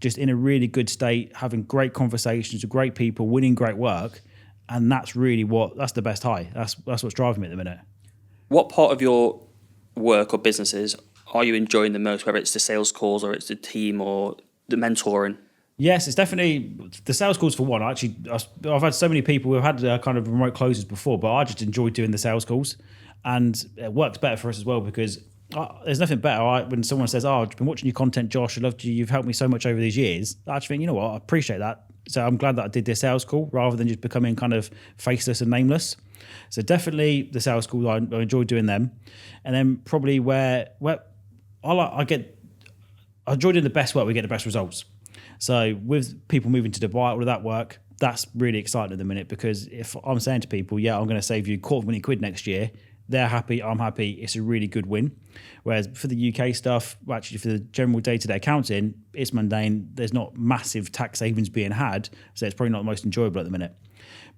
just in a really good state, having great conversations with great people, winning great work. And that's really that's the best high. That's what's driving me at the minute. What part of your work or businesses are you enjoying the most, whether it's the sales calls or it's the team or the mentoring? Yes, it's definitely the sales calls for one. Actually, I've had so many people who have had kind of remote closes before, but I just enjoy doing the sales calls. And it works better for us as well because there's nothing better when someone says, "Oh, I've been watching your content, Josh. I loved you. You've helped me so much over these years." I actually think, you know what, I appreciate that. So I'm glad that I did this sales call rather than just becoming kind of faceless and nameless. So definitely the sales calls, I enjoy doing them. And then probably where I enjoy doing the best work, we get the best results. So with people moving to Dubai, all of that work, that's really exciting at the minute because if I'm saying to people, yeah, I'm going to save you £250,000 next year, they're happy, I'm happy, it's a really good win. Whereas for the UK stuff, actually for the general day-to-day accounting, it's mundane. There's not massive tax savings being had, so it's probably not the most enjoyable at the minute.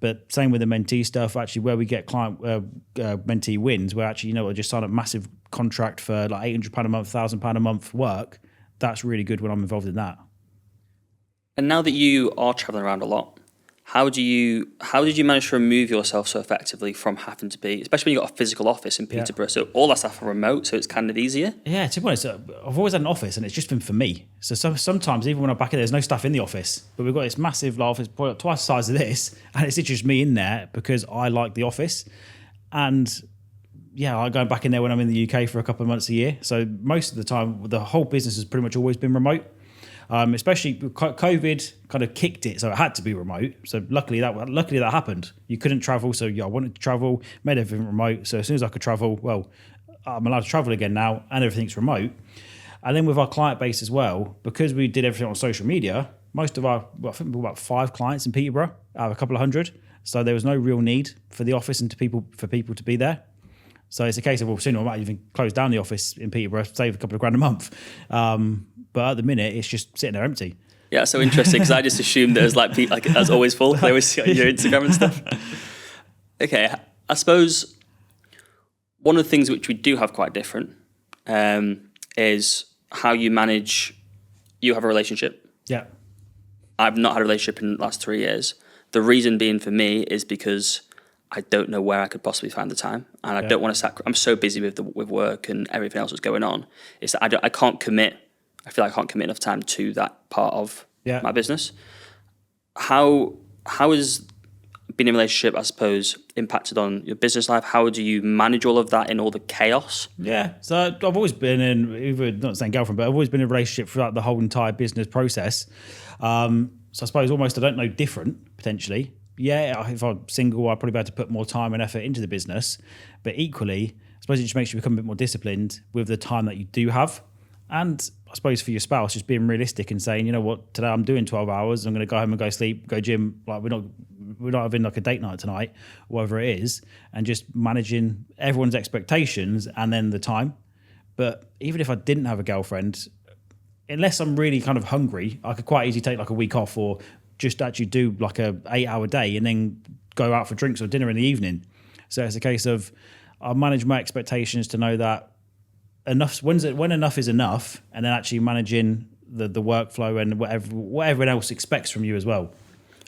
But same with the mentee stuff, actually where we get client mentee wins, where actually, I just sign a massive contract for like £800 a month, £1,000 a month work, that's really good when I'm involved in that. And now that you are traveling around a lot, how did you manage to remove yourself so effectively from having to be, especially when you got a physical office in Peterborough, so all that stuff are remote, so it's kind of easier? Yeah, to be honest, I've always had an office and it's just been for me. So sometimes even when I'm back in there's no staff in the office, but we've got this massive office, probably twice the size of this, and it's just me in there because I like the office. And yeah, I go back in there when I'm in the UK for a couple of months a year. So most of the time, the whole business has pretty much always been remote. Especially COVID kind of kicked it, so it had to be remote. So luckily that happened. You couldn't travel, so I wanted to travel, made everything remote. So as soon as I could travel, well, I'm allowed to travel again now, and everything's remote. And then with our client base as well, because we did everything on social media, most of I think we've got about 5 clients in Peterborough out of a couple of hundred. So there was no real need for the office and for people to be there. So it's a case of, well, sooner I might even close down the office in Peterborough, save a couple of grand a month. But at the minute, it's just sitting there empty. Yeah, so interesting because I just assumed that it was like as always full. I always see on your Instagram and stuff. Okay, I suppose one of the things which we do have quite different is how you manage. You have a relationship. Yeah. I've not had a relationship in the last 3 years. The reason being for me is because I don't know where I could possibly find the time, and I don't want to I'm so busy with work and everything else that's going on. It's that I can't commit. I feel like I can't commit enough time to that part of my business. How has being in a relationship, I suppose, impacted on your business life? How do you manage all of that in all the chaos? Yeah, so I've always been not saying girlfriend, but I've always been in a relationship throughout the whole entire business process. So I suppose almost I don't know different, potentially. Yeah, if I'm single, I'd probably be able to put more time and effort into the business. But equally, I suppose it just makes you become a bit more disciplined with the time that you do have. And I suppose for your spouse, just being realistic and saying, you know what, today I'm doing 12 hours. I'm going to go home and go sleep, go gym. Like we're not having like a date night tonight, whatever it is, and just managing everyone's expectations and then the time. But even if I didn't have a girlfriend, unless I'm really kind of hungry, I could quite easily take like a week off or just actually do like a 8-hour day and then go out for drinks or dinner in the evening. So it's a case of I manage my expectations to know that when enough is enough, and then actually managing the workflow and what everyone else expects from you as well.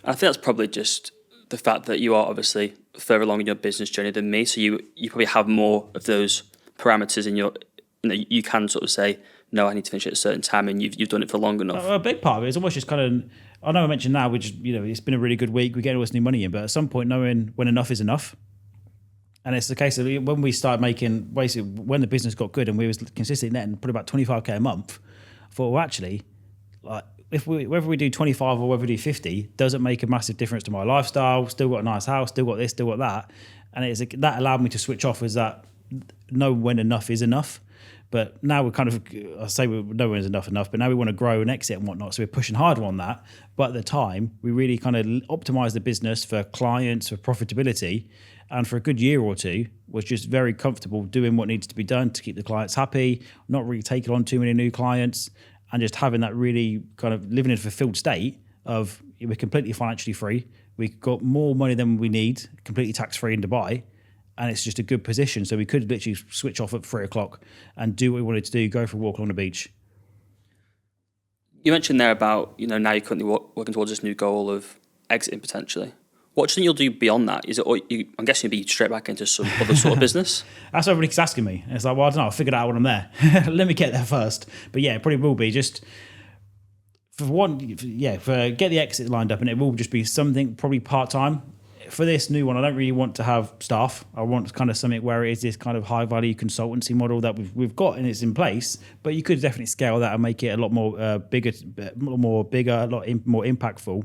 I think that's probably just the fact that you are obviously further along in your business journey than me, so you probably have more of those parameters in your. You can sort of say, no, I need to finish at a certain time, and you've done it for long enough. A big part of it is almost just kind of. I know I mentioned now, which it's been a really good week. We're getting all this new money in, but at some point, knowing when enough is enough. And it's the case of when we started making, basically, when the business got good and we was consistently netting probably about 25k a month, I thought, well, actually, like, whether we do 25 or whether we do 50 doesn't make a massive difference to my lifestyle. Still got a nice house, still got this, still got that. And that allowed me to switch off, is that know when enough is enough. But now we're kind of, I say we know when is enough, but now we want to grow and exit and whatnot. So we're pushing harder on that. But at the time, we really kind of optimized the business for clients, for profitability. And for a good year or two, was just very comfortable doing what needs to be done to keep the clients happy, not really taking on too many new clients, and just having that really kind of living in a fulfilled state of we're completely financially free. We've got more money than we need, completely tax-free in Dubai. And it's just a good position. So we could literally switch off at 3:00 and do what we wanted to do, go for a walk along the beach. You mentioned there about, now you're currently working towards this new goal of exiting potentially. What do you think you'll do beyond that? Is it, I'm guessing you'll be straight back into some other sort of business? That's what everybody keeps asking me. It's like, well, I don't know. I'll figure it out when I'm there. Let me get there first. But yeah, it probably will be just for get the exit lined up, and it will just be something probably part-time. For this new one, I don't really want to have staff. I want kind of something where it is this kind of high-value consultancy model that we've got and it's in place. But you could definitely scale that and make it a lot more bigger, a lot more impactful.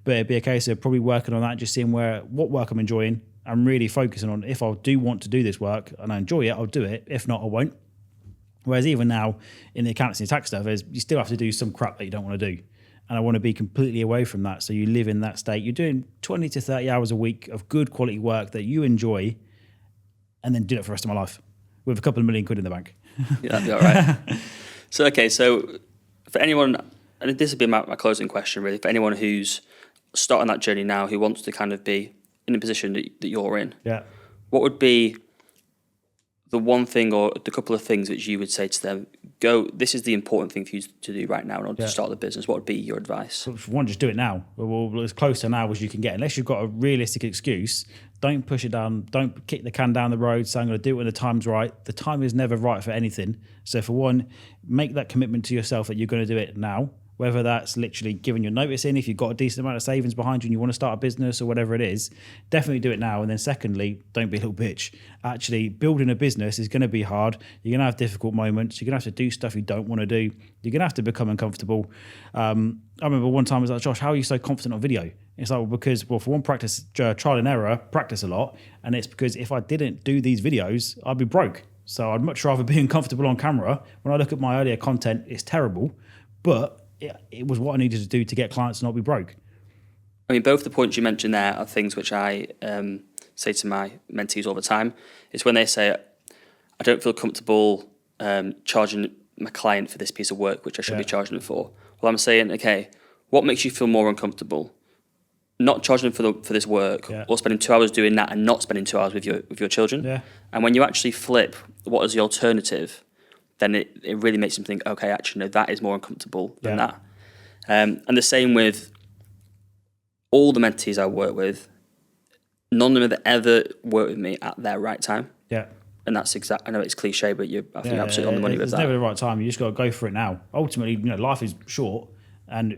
But it'd be a case of probably working on that, just seeing what work I'm enjoying. I'm really focusing on if I do want to do this work and I enjoy it, I'll do it. If not, I won't. Whereas even now in the accountancy and tax stuff, you still have to do some crap that you don't want to do. And I want to be completely away from that. So you live in that state. You're doing 20 to 30 hours a week of good quality work that you enjoy, and then do it for the rest of my life with a couple of million quid in the bank. Yeah, that'd be all right. So for anyone, and this would be my closing question really, for anyone who's starting that journey now, who wants to kind of be in a position that you're in, what would be the one thing or the couple of things that you would say to them, this is the important thing for you to do right now in order to start the business? What would be your advice? So one, just do it now. Well, as close to now as you can get. Unless you've got a realistic excuse, don't push it down. Don't kick the can down the road saying, I'm going to do it when the time's right. The time is never right for anything. So for one, make that commitment to yourself that you're going to do it now. Whether that's literally giving your notice in, if you've got a decent amount of savings behind you and you want to start a business or whatever it is, definitely do it now. And then secondly, don't be a little bitch. Actually, building a business is going to be hard. You're going to have difficult moments. You're going to have to do stuff you don't want to do. You're going to have to become uncomfortable. I remember one time I was like, Josh, how are you so confident on video? It's like, for one, practice, trial and error, practice a lot. And it's because if I didn't do these videos, I'd be broke. So I'd much rather be uncomfortable on camera. When I look at my earlier content, it's terrible. But it was what I needed to do to get clients and not be broke. I mean, both the points you mentioned there are things which I say to my mentees all the time. It's when they say, I don't feel comfortable charging my client for this piece of work, which I should be charging them for. Well, I'm saying, okay, what makes you feel more uncomfortable? Not charging them for this work or spending 2 hours doing that and not spending 2 hours with your children. Yeah. And when you actually flip what is the alternative, then it really makes them think, okay, actually, no, that is more uncomfortable than that. And the same with all the mentees I work with, none of them have ever worked with me at their right time. Yeah. And that's I know it's cliche, but you're absolutely on the money with that. It's never the right time. You just got to go for it now. Ultimately, life is short. And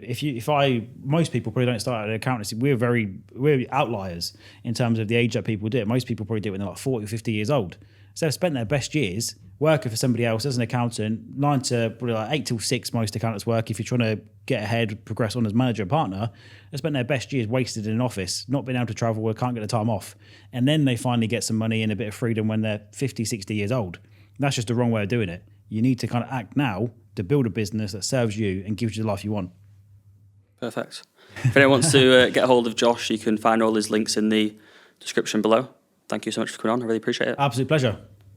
most people probably don't start at accountancy. We're outliers in terms of the age that people do it. Most people probably do it when they're like 40 or 50 years old. So they've spent their best years working for somebody else as an accountant, 9 to probably like 8 till 6 most accountants work. If you're trying to get ahead, progress on as manager or partner, they spent their best years wasted in an office, not being able to travel or can't get the time off. And then they finally get some money and a bit of freedom when they're 50, 60 years old. And that's just the wrong way of doing it. You need to kind of act now to build a business that serves you and gives you the life you want. Perfect. If anyone wants to get a hold of Josh, you can find all his links in the description below. Thank you so much for coming on. I really appreciate it. Absolute pleasure.